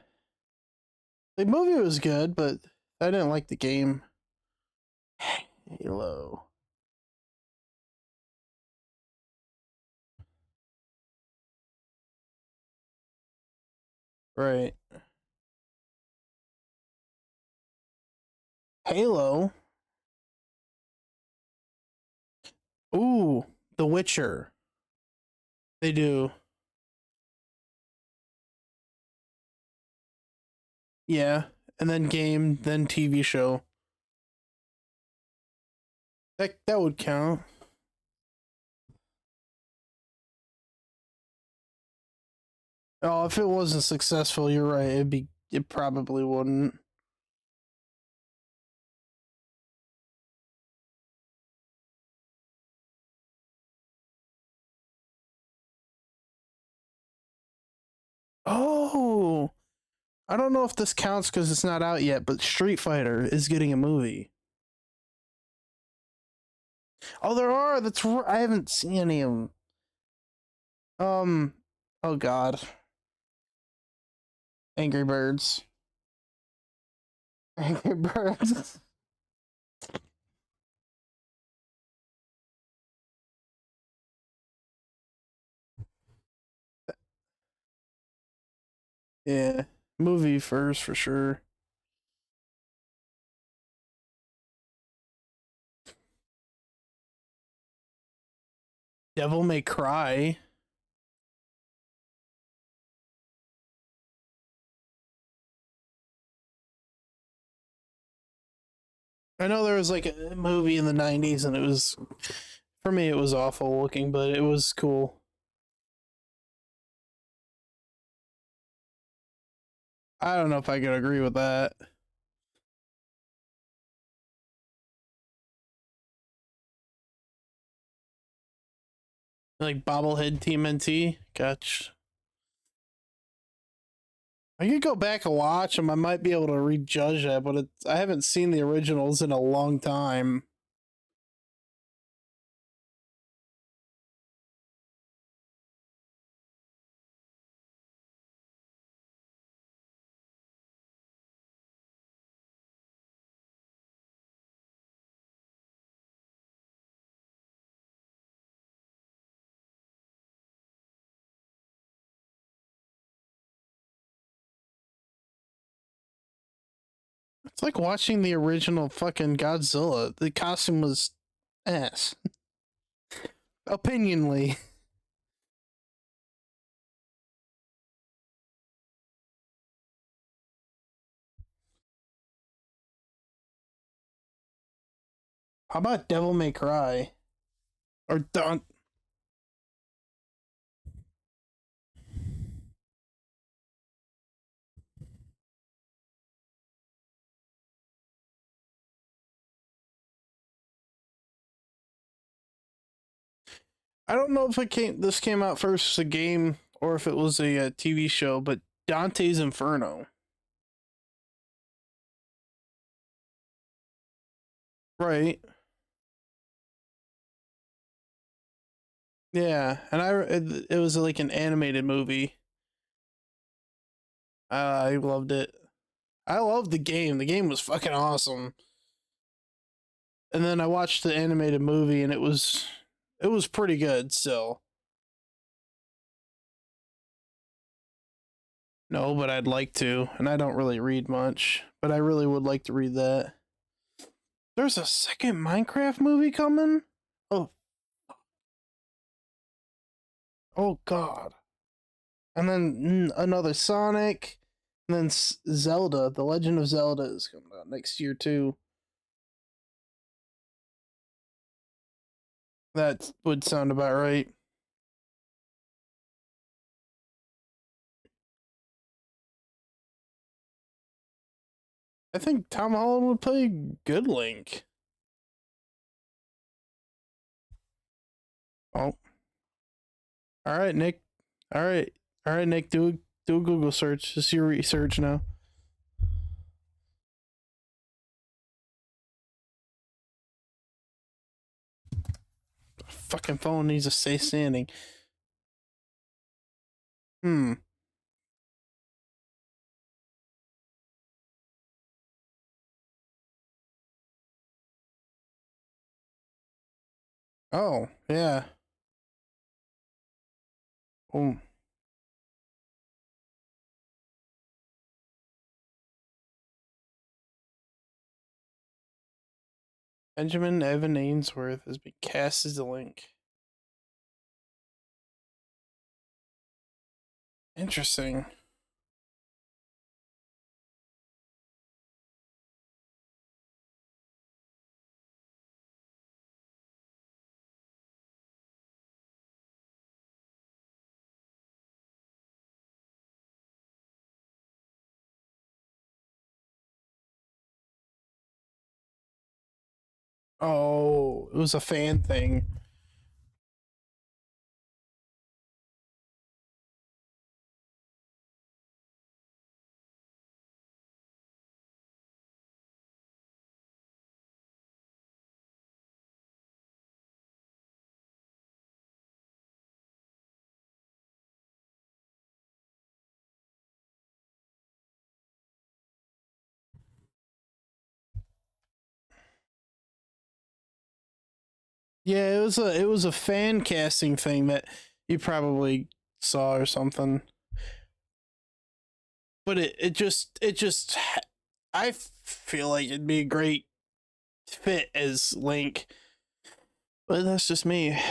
the movie was good, but I didn't like the game. Halo. Right. Halo. Ooh, The Witcher. They do. Yeah. And then game, then TV show. That would count. Oh, if it wasn't successful, you're right. It probably wouldn't. Oh, I don't know if this counts because it's not out yet, but Street Fighter is getting a movie. Oh, there are. I haven't seen any of them. Um. Oh God. Angry Birds. Angry Birds. Yeah. Movie first for sure. Devil May Cry. I know there was like a movie in the 90s and it was, for me, it was awful looking, but it was cool. I don't know if I could agree with that. Like bobblehead TMNT. Gotcha. I could go back and watch them. I might be able to rejudge that, but I haven't seen the originals in a long time. It's like watching the original fucking Godzilla. The costume was ass. Opinionly. How about Devil May Cry? Or Don't. I don't know if this came out first as a game or if it was a TV show, but Dante's Inferno. Right. Yeah, and it was like an animated movie. I loved it. I loved the game. The game was fucking awesome. And then I watched the animated movie, and it was pretty good. Still, no, but I'd like to, and I don't really read much, but I really would like to read that. There's a second Minecraft movie coming. Oh, oh God! And then another Sonic, and then Zelda. The Legend of Zelda is coming out next year too. That would sound about right. I think Tom Holland would play good Link. Oh, all right, Nick. All right, all right, Nick. Do a Google search. Just your research now. Fucking phone needs to stay standing. Hmm. Oh, yeah. Oh, Benjamin Evan Ainsworth has been cast as the Link. Interesting. Oh, it was a fan thing. Yeah, it was a fan casting thing that you probably saw or something. But it just I feel like it'd be a great fit as Link. But that's just me.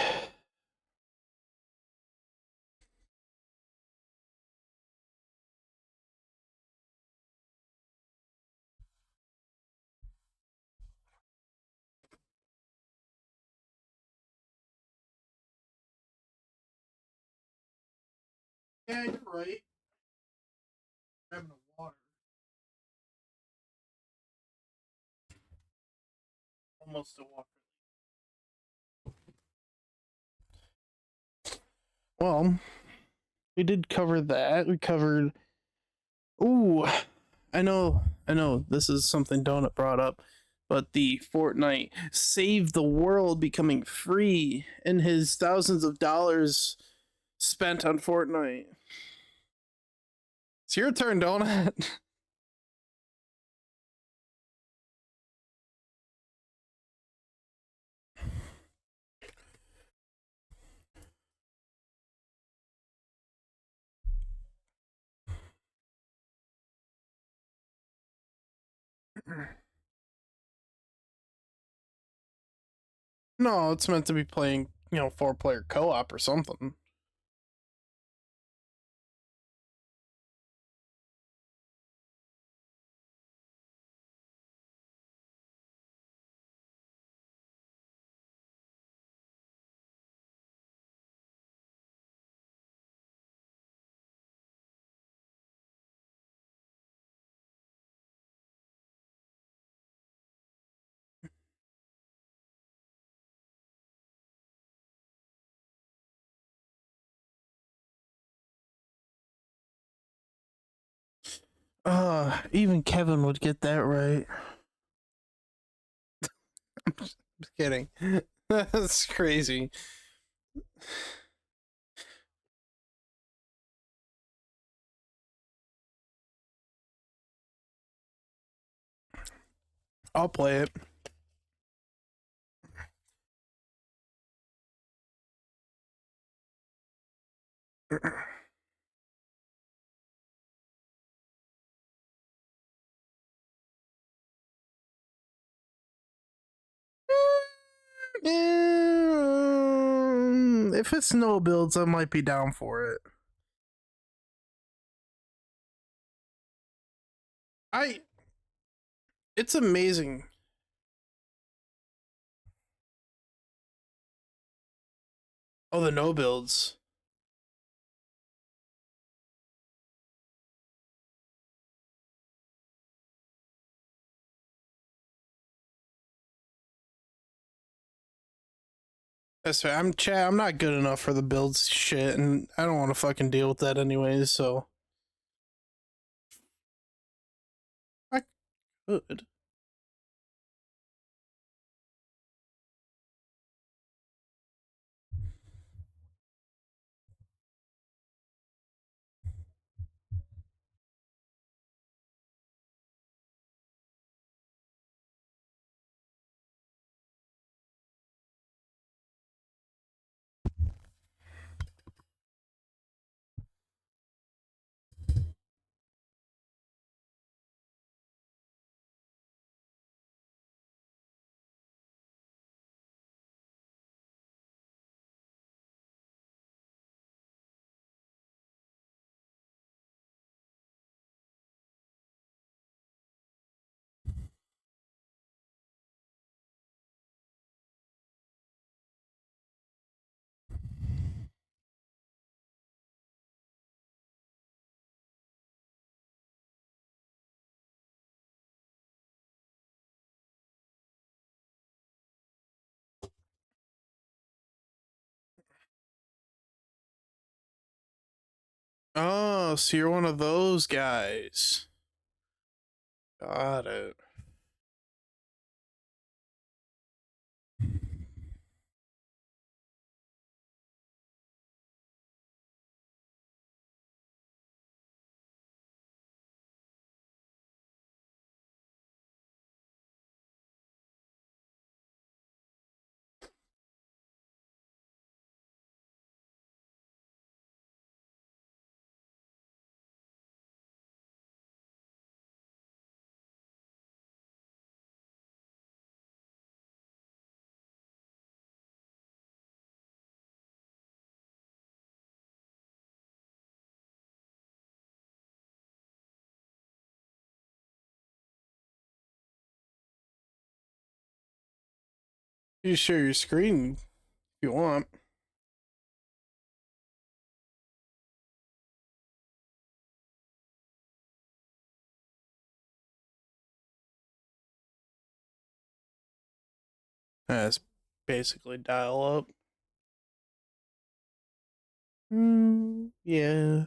Yeah, you're right. Grabbing a water. Almost a water. Well, we did cover that. We covered. Ooh, I know. This is something Donut brought up, but the Fortnite saved the world becoming free and his thousands of dollars spent on Fortnite. It's your turn, Donut. No, it's meant to be playing, 4-player co-op or something. Even Kevin would get that right. I'm just kidding. That's crazy. I'll play it. If it's snow builds, I might be down for it. I. It's amazing. Oh, the no builds. That's fair. I'm Chad. I'm not good enough for the builds shit, and I don't want to fucking deal with that anyways. So I could. Oh, so you're one of those guys. Got it. You share your screen if you want. That's basically dial up. Yeah.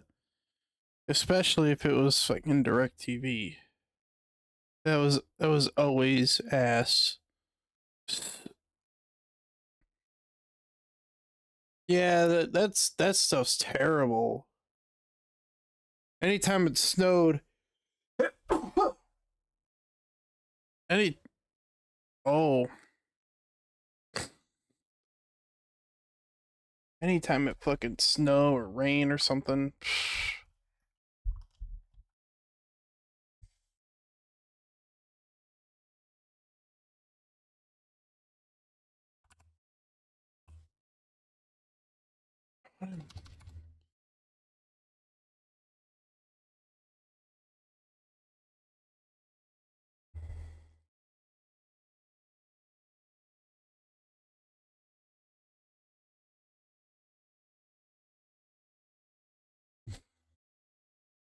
Especially if it was like in direct TV. That was always ass. Yeah, that stuff's terrible. Anytime it snowed, any oh, anytime it fucking snow or rain or something.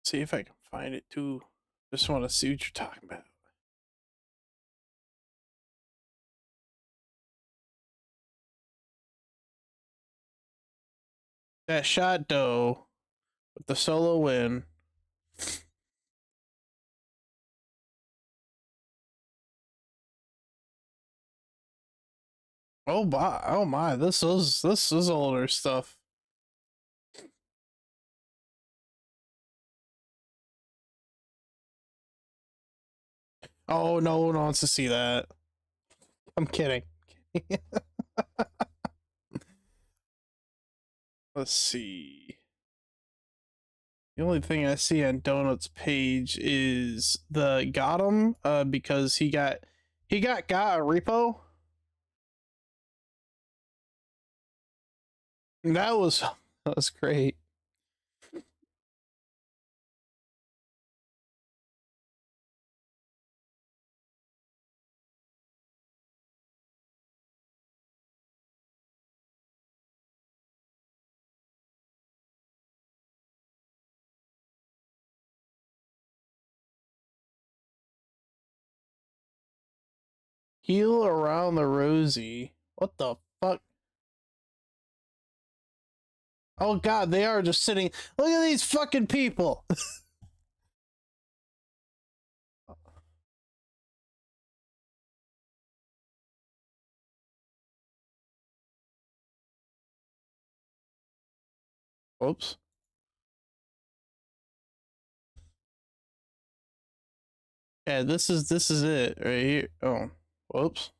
See if I can find it too. Just want to see what you're talking about. That shot dough with the solo win. Oh my, this is older stuff. Oh, no one wants to see that. I'm kidding. Let's see. The only thing I see on Donut's page is the got him because he got a repo. That was great. Heel around the rosy. What the fuck? Oh god, they are just sitting. Look at these fucking people. Oops. Yeah, this is it right here. Oh, whoops.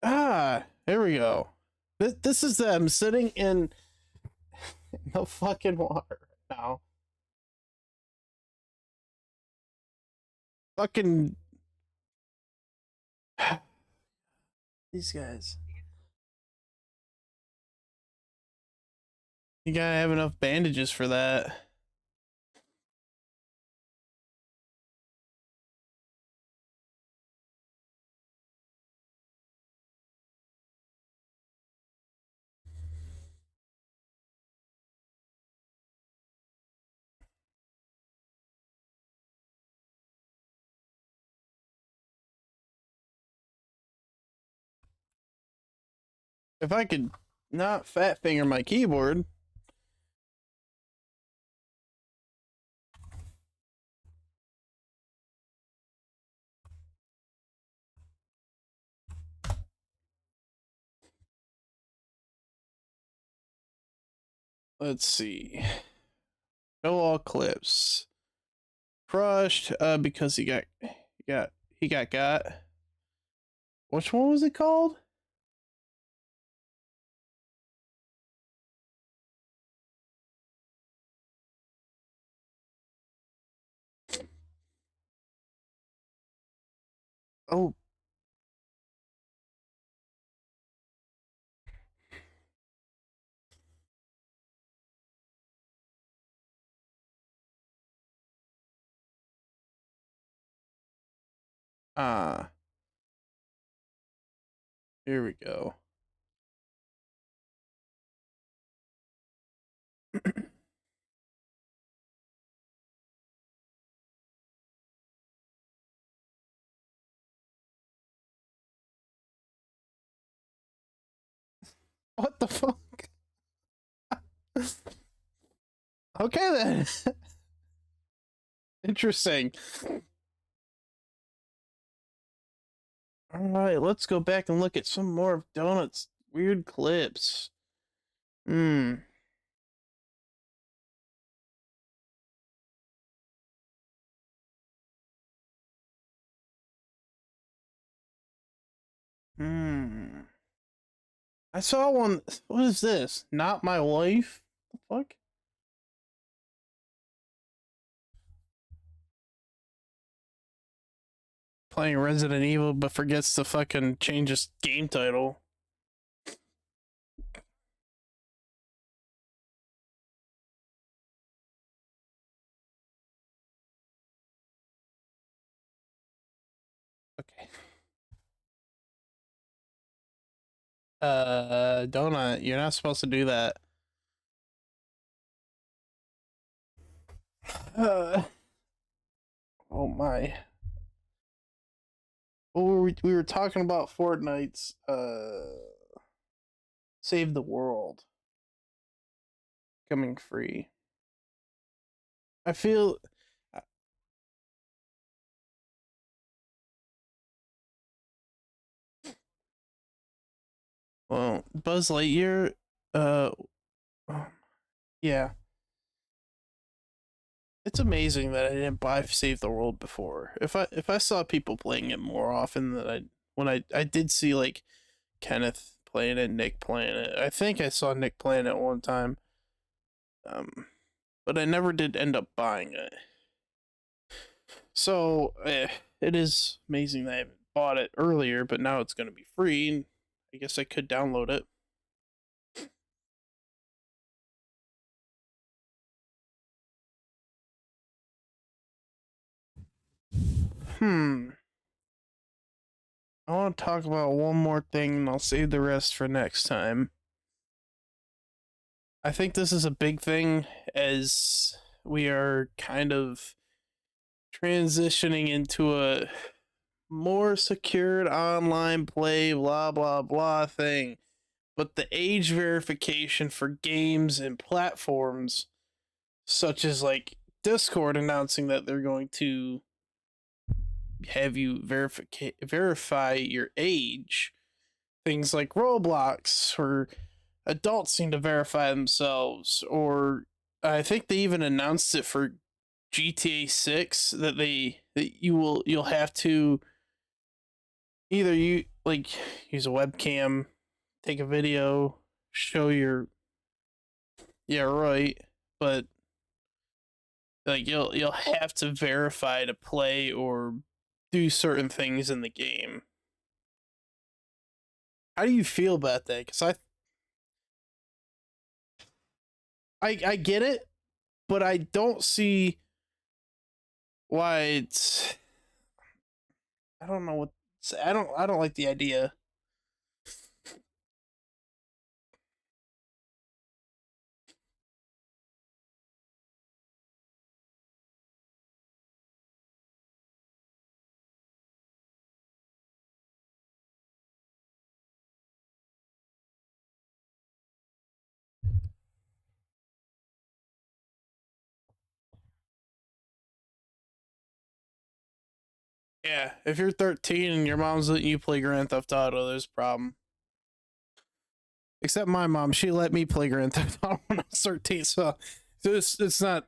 Ah, here we go. This is them sitting in the fucking water now. Fucking these guys. You gotta have enough bandages for that. If I could not fat finger my keyboard. Let's see. No all clips. Crushed because he got. Which one was it called? Oh, ah, here we go. What the fuck? Okay then. Interesting. All right, let's go back and look at some more of Donut's weird clips. Hmm. Hmm. I saw one. What is this? Not my wife? The fuck? playing Resident Evil but forgets to fucking change his game title. Okay. Donut, you're not supposed to do that. Uh, oh my. Well, we were talking about Fortnite's Save the World coming free. I feel well, Buzz Lightyear uh yeah. It's amazing that I didn't buy Save the World before. If I saw people playing it more often than I did see like Kenneth playing it, Nick playing it. I think I saw Nick playing it one time. Um but I never did end up buying it. So it is amazing that I haven't bought it earlier, but now it's going to be free. And I guess I could download it. Hmm. I want to talk about one more thing, and I'll save the rest for next time. I think this is a big thing as we are kind of transitioning into a more secured online play, blah, blah, blah thing. But the age verification for games and platforms, such as like Discord announcing that they're going to have you verify your age. Things like Roblox, or adults need to verify themselves, or I think they even announced it for GTA 6 that you'll have to either you like use a webcam, take a video, show your yeah right, but like you'll have to verify to play or do certain things in the game. How do you feel about that? Because I get it, but I don't see why it's. I don't know what. I don't like the idea. Yeah, if you're 13 and your mom's letting you play Grand Theft Auto, there's a problem. Except my mom, she let me play Grand Theft Auto when I was 13, so it's not.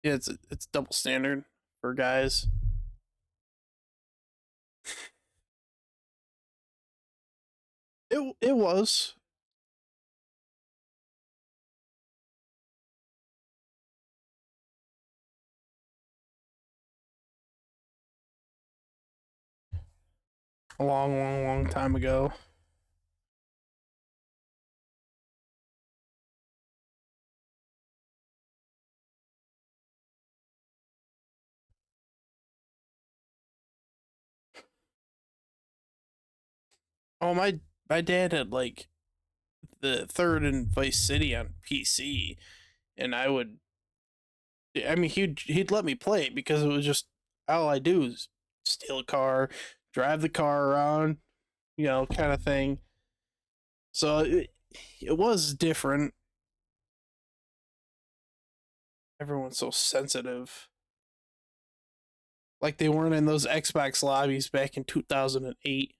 Yeah, it's double standard for guys. It was a long, long, long time ago. Oh my dad had like the third and Vice City on PC, and I mean, he'd let me play it because it was just all I do is steal a car, drive the car around, kind of thing. So it was different. Everyone's so sensitive, like they weren't in those Xbox lobbies back in 2008.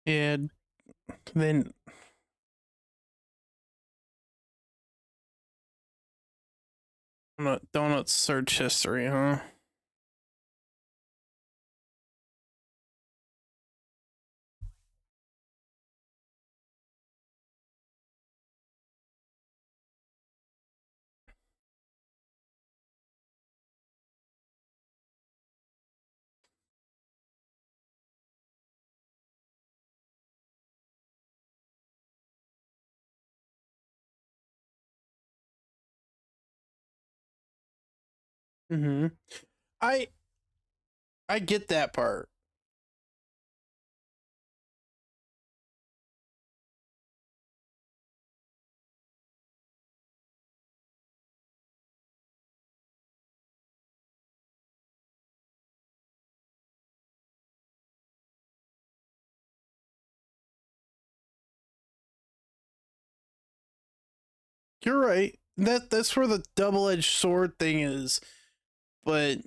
Yeah, then donut search history, huh? Mm-hmm. I I get that part. You're right. That's where the double edged sword thing is, but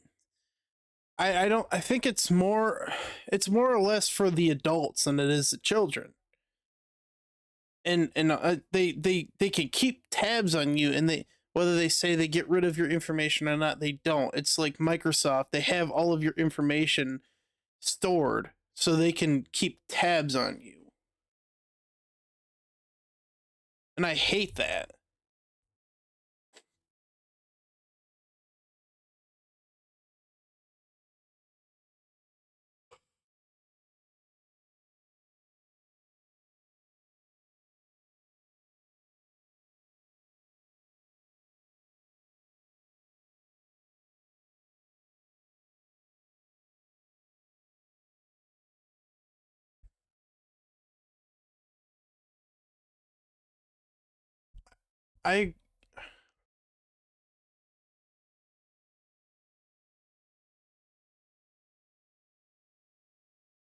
I don't I think it's more or less for the adults than it is the children. And they can keep tabs on you, and they whether they say they get rid of your information or not, they don't. It's like Microsoft, they have all of your information stored so they can keep tabs on you. And I hate that. I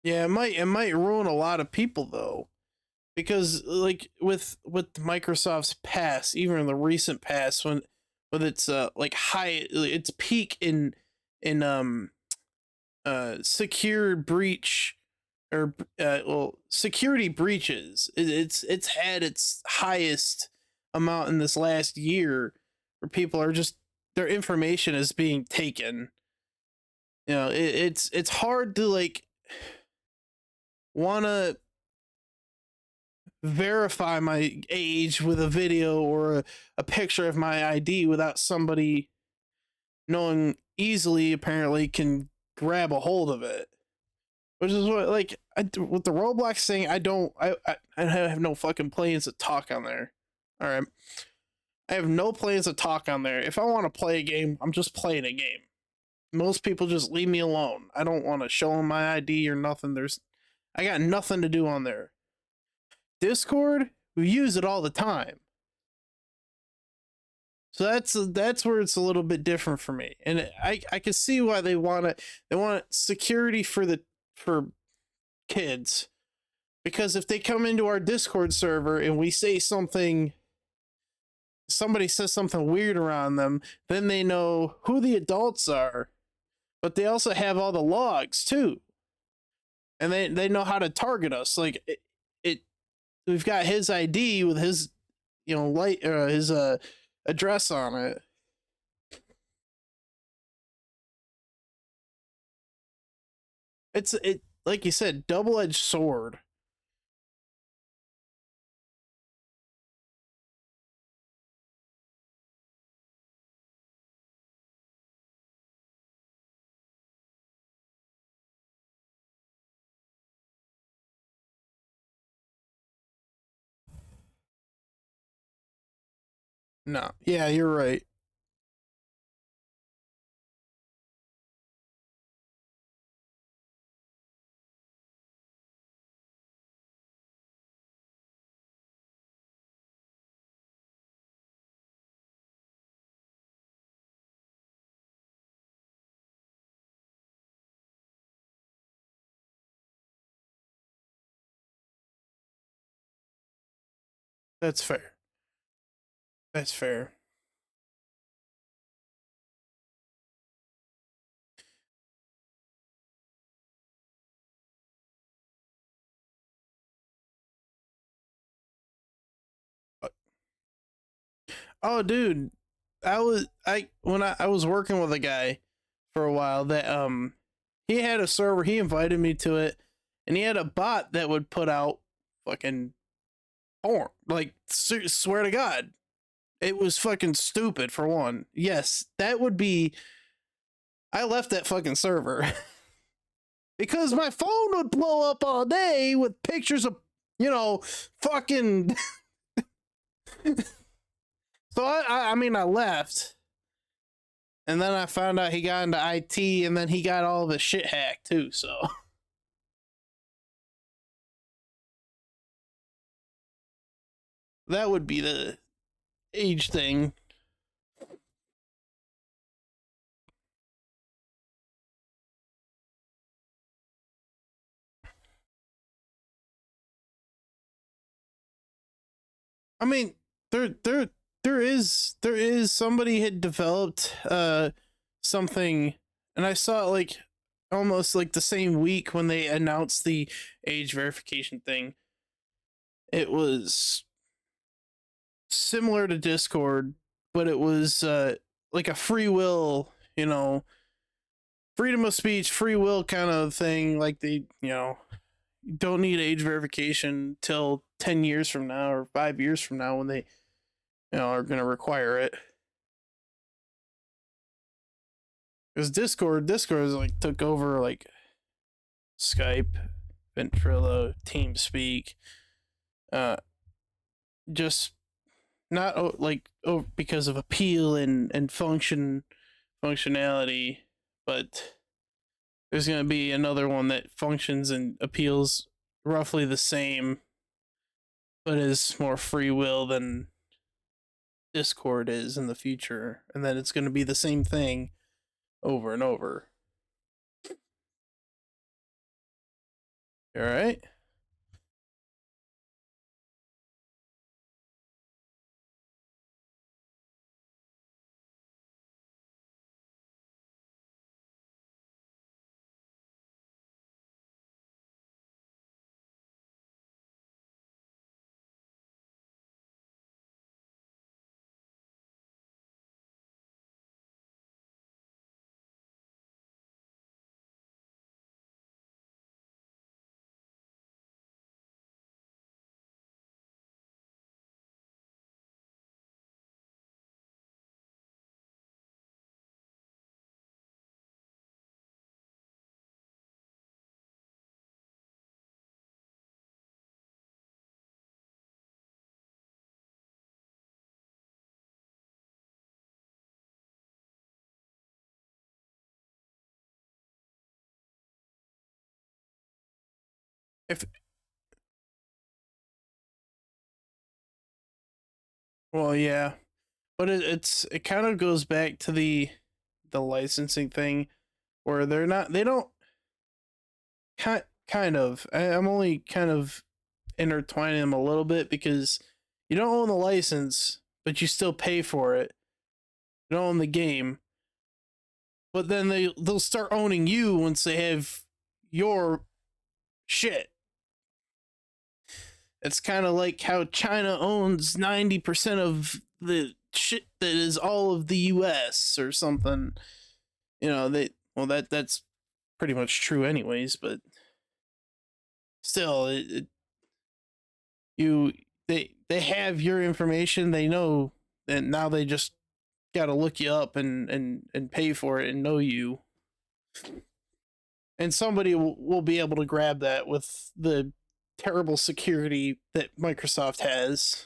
Yeah, it might ruin a lot of people though, because like with Microsoft's past, even in the recent past, when with its like its peak in secure breach or security breaches, it's had its highest amount in this last year, where people are just their information is being taken. It's hard to like want to verify my age with a video or a picture of my ID without somebody knowing easily apparently can grab a hold of it. Which is what like with the Roblox thing, I have no fucking plans to talk on there. All right, I have no plans to talk on there. If I want to play a game, I'm just playing a game. Most people just leave me alone. I don't want to show them my ID or nothing. I got nothing to do on there. Discord, we use it all the time. So that's where it's a little bit different for me, and I can see why they want security for kids, because if they come into our Discord server and we say somebody says something weird around them, then they know who the adults are, but they also have all the logs too, and they know how to target us. Like it we've got his ID with his light his address on it. It like you said, double edged sword. No, yeah, you're right. That's fair. That's fair. Oh, dude, I when I was working with a guy for a while that he had a server. He invited me to it, and he had a bot that would put out fucking porn. Like, swear to God, it was fucking stupid. For one, yes, that would be. I left that fucking server because my phone would blow up all day with pictures of, fucking. So I mean, I left, and then I found out he got into IT, and then he got all of his shit hacked too. So that would be the age thing. I mean, there there there is somebody had developed something, and I saw it like almost like the same week when they announced the age verification thing. It was similar to Discord, but it was like a free will, freedom of speech, free will kind of thing. Like they, don't need age verification till 10 years from now or 5 years from now when they, are going to require it. Because Discord is like took over like Skype, Ventrilo, TeamSpeak, uh, just not like because of appeal and functionality, but there's going to be another one that functions and appeals roughly the same, but is more free will than Discord is in the future, and then it's going to be the same thing over and over. All right. If Well, yeah, but it kind of goes back to the licensing thing where they don't kind of. I'm only kind of intertwining them a little bit because you don't own the license, but you still pay for it. You don't own the game, but then they'll start owning you once they have your shit. It's kind of like how China owns 90% of the shit that is all of the US or something. That's pretty much true anyways, but still you they have your information, they know, and now they just got to look you up and pay for it and know you. And somebody will be able to grab that with the terrible security that Microsoft has.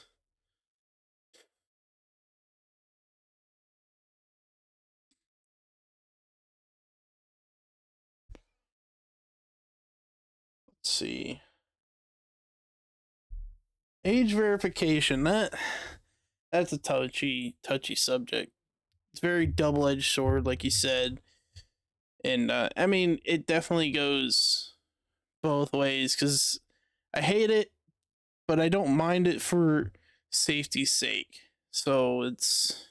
Let's see. Age verification, that's a touchy subject. It's very double-edged sword, like you said. And I mean, it definitely goes both ways because I hate it, but I don't mind it for safety's sake. So it's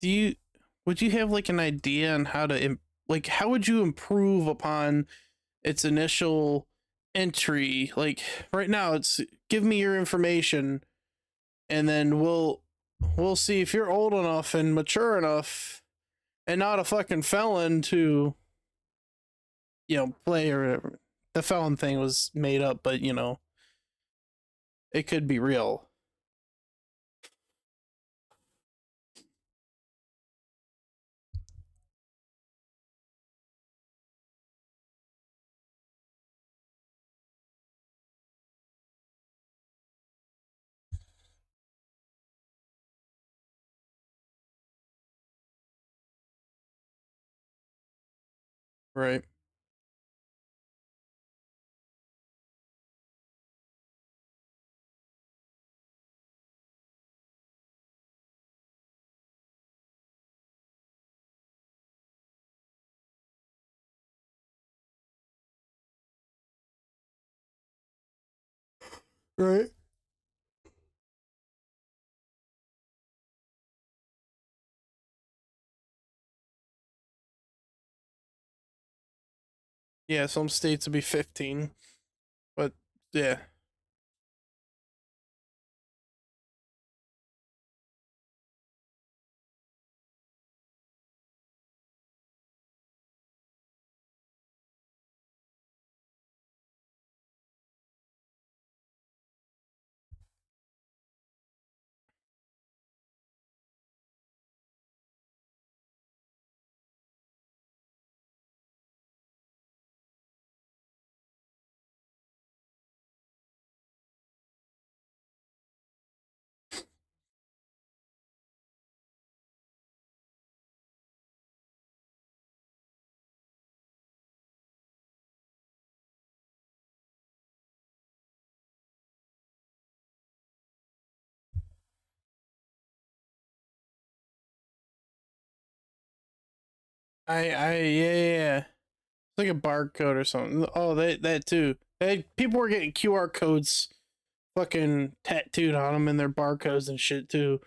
do you would you have like an idea on how to like how would you improve upon its initial entry? Like right now, it's give me your information, and then we'll see if you're old enough and mature enough and not a fucking felon to play or whatever. The felon thing was made up, but it could be real. Right. Right. Yeah, some states would be 15, but yeah. Yeah. It's like a barcode or something. Oh, that too. People were getting QR codes fucking tattooed on them and their barcodes and shit too.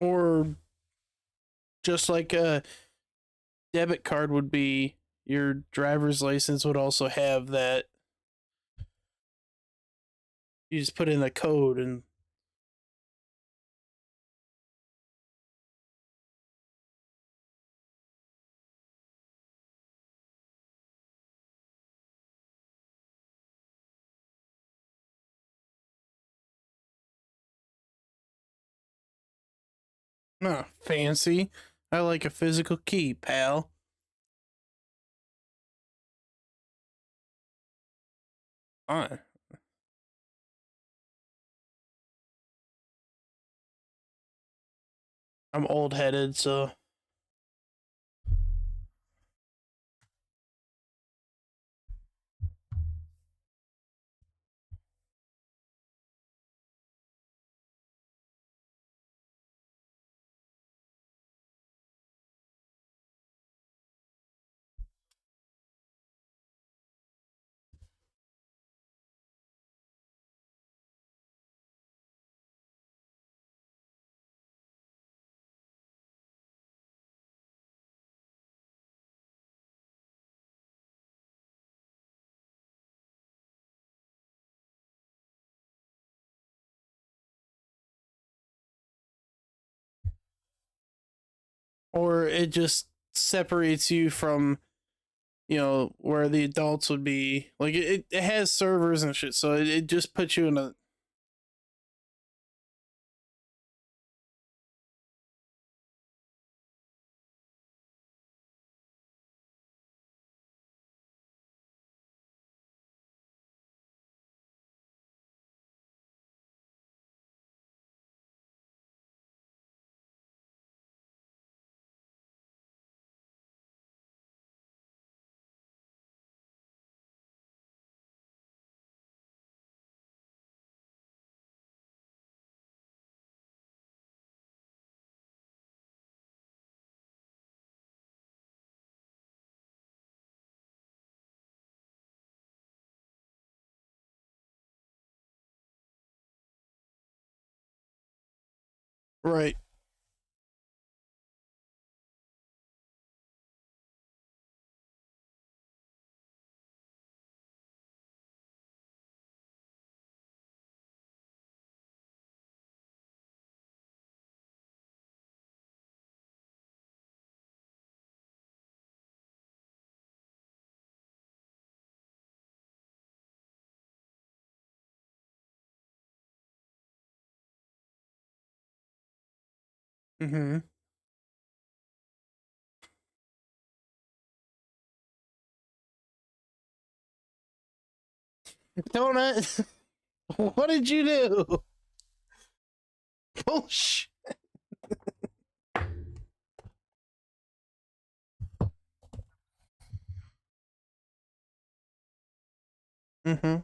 Or just like a debit card would be, your driver's license would also have that. You just put in the code and no fancy. I like a physical key, pal. Fine. I'm old headed, so or it just separates you from where the adults would be. Like it has servers and shit, so it just puts you in a. Right. Mm-hmm. Donut, what did you do? Bullshit. Mm-hmm.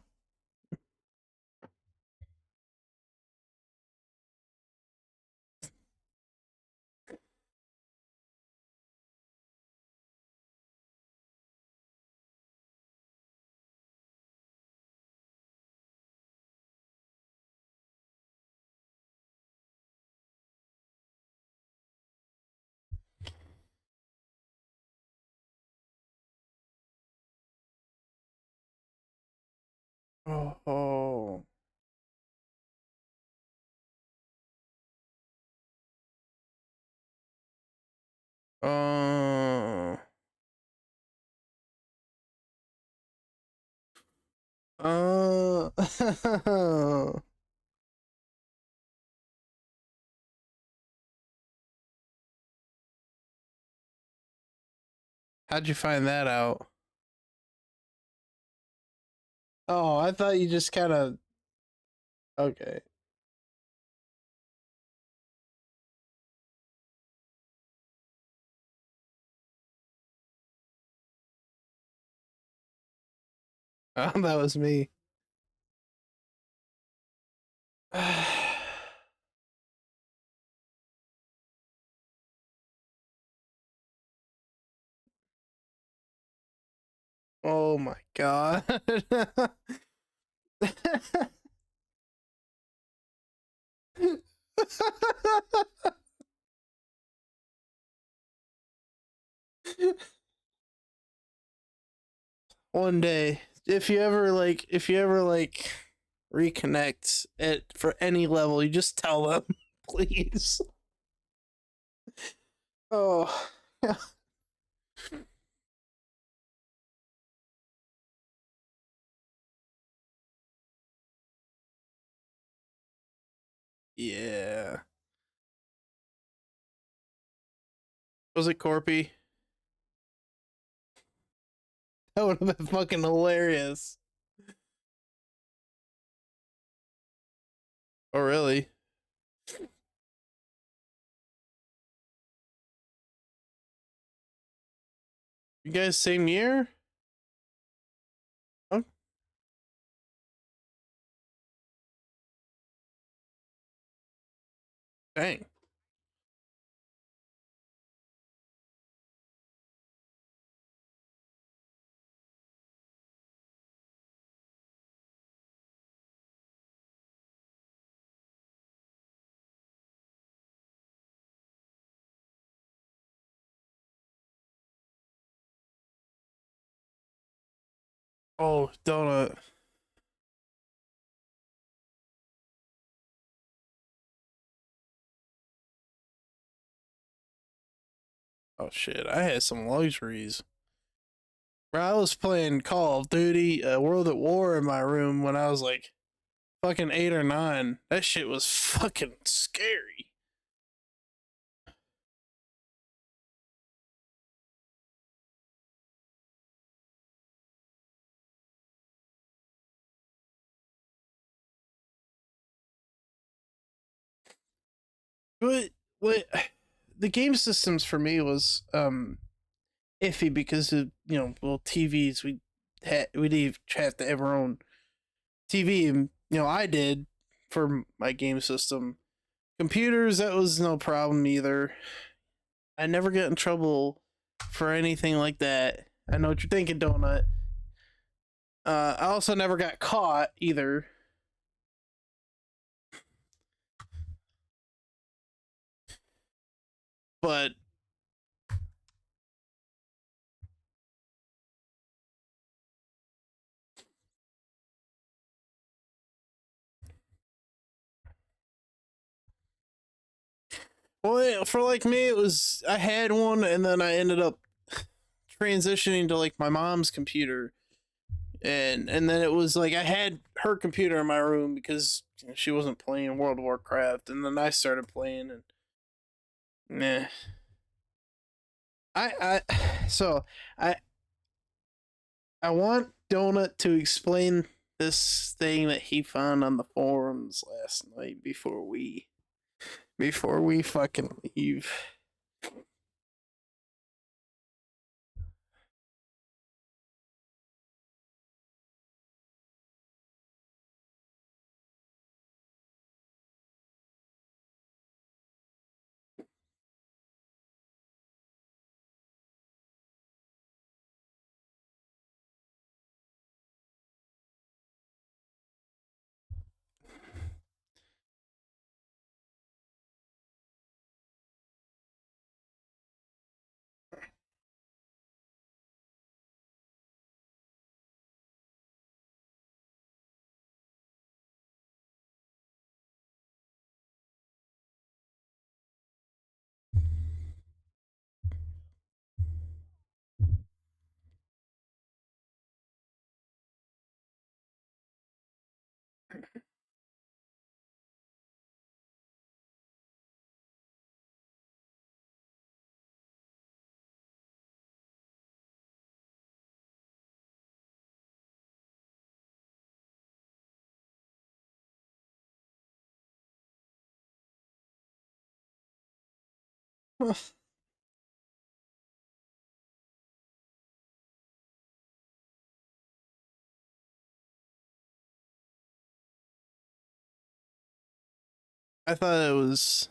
Oh. Uh. Uh. How'd you find that out? Oh, I thought you just kind of. Okay. That was me. Oh my god. One day, if you ever reconnect at for any level, you just tell them, please. Oh. Yeah. Was it Corpy? That would have been fucking hilarious. Oh really? You guys same year? Oh, dang. Oh, donut. Oh shit, I had some luxuries. Bro, I was playing Call of Duty, World at War in my room when I was like fucking 8 or 9. That shit was fucking scary. But what the game systems for me was iffy because of well TVs we'd have to have our own TV, and I did for my game system. Computers, that was no problem either. I never got in trouble for anything like that. I know what you're thinking, Donut. I also never got caught either. But well, for like me, it was I had one, and then I ended up transitioning to like my mom's computer, and then it was like I had her computer in my room because she wasn't playing World of Warcraft, and then I started playing, and nah. So I I want Donut to explain this thing that he found on the forums last night before we fucking leave. I thought it was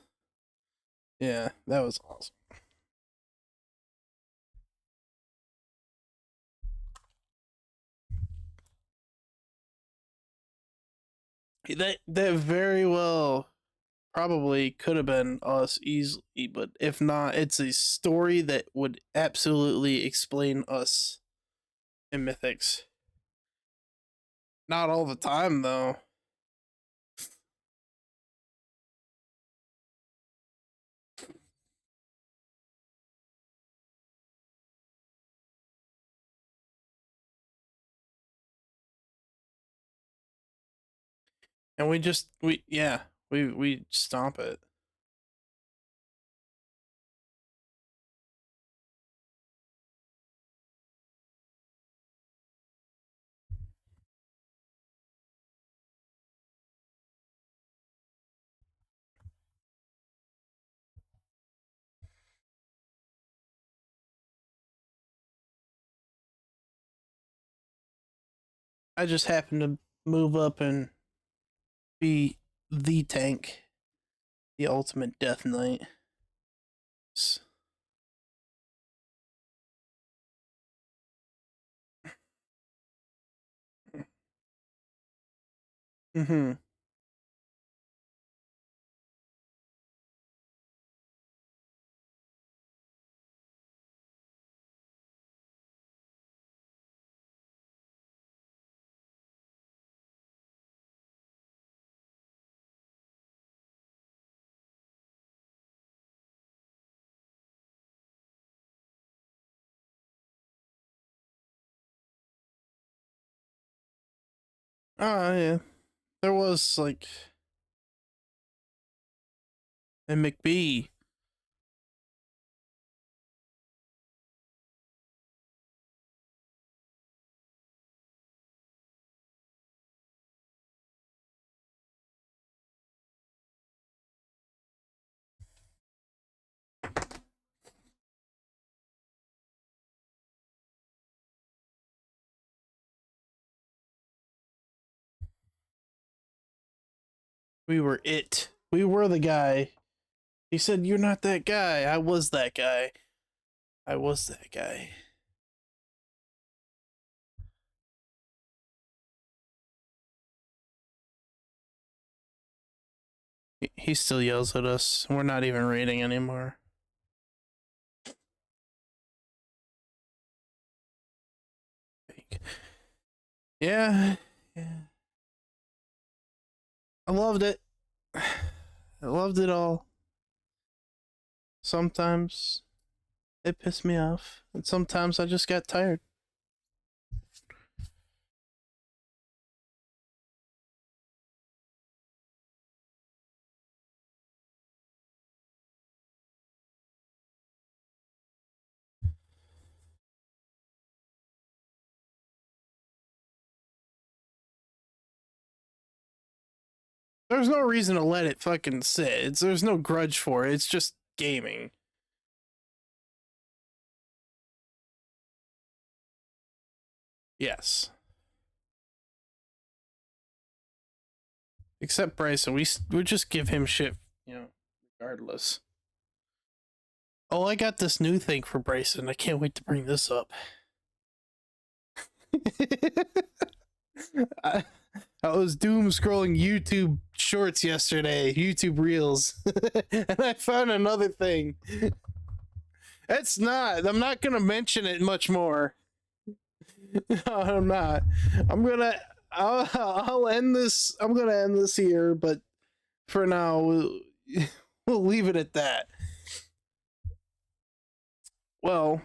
yeah, that was awesome. That very well probably could have been us easily, but if not, it's a story that would absolutely explain us in Mythics. Not all the time though. And we yeah, we stomp it. I just happened to move up and be the tank, the ultimate death knight. Mm-hmm. Oh yeah, there was like in McBee. We were it. We were the guy. He said, "You're not that guy." I was that guy. I was that guy. He still yells at us. We're not even raiding anymore. week. Yeah, yeah. I loved it. I loved it all. Sometimes it pissed me off, and sometimes I just got tired. There's no reason to let it fucking sit. There's no grudge for it. It's just gaming. Yes. Except Bryson, we just give him shit, regardless. Oh, I got this new thing for Bryson. I can't wait to bring this up. I, I was doom scrolling YouTube shorts yesterday, YouTube reels, and I found another thing. I'm not gonna mention it much more. No, I'm not. I'll end this. I'm gonna end this here, but for now, we'll leave it at that. Well,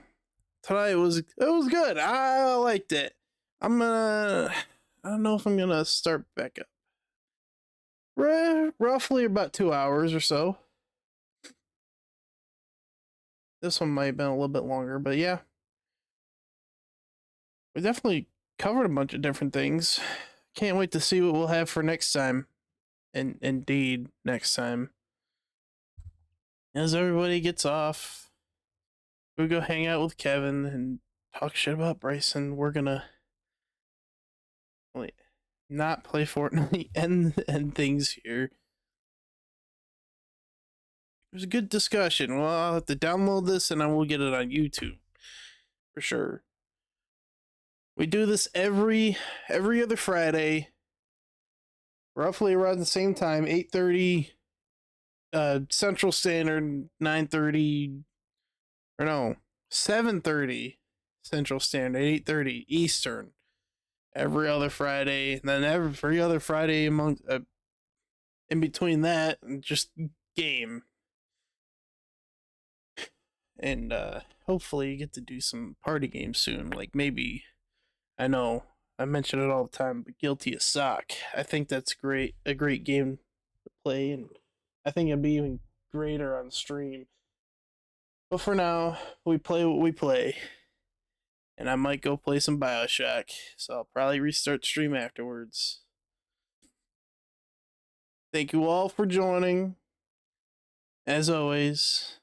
tonight it was good. I liked it. I don't know if I'm gonna start back up. Roughly about 2 hours or so. This one might have been a little bit longer, but yeah, we definitely covered a bunch of different things. Can't wait to see what we'll have for next time. And indeed, next time. As everybody gets off, we go hang out with Kevin and talk shit about Bryson. We're gonna not play Fortnite and things here. It was a good discussion. Well, I'll have to download this and I will get it on YouTube for sure. We do this every other Friday, roughly around the same time, 8:30 Central Standard, 9:30 or no, 7:30 Central Standard, 8:30 Eastern. Every other Friday, and then every other Friday in between that, and just game. And hopefully get to do some party games soon. Like maybe, I know I mention it all the time, but Guilty as Sock. I think that's a great game to play, and I think it'd be even greater on stream. But for now, we play what we play. And I might go play some Bioshock, so I'll probably restart stream afterwards. Thank you all for joining. As always,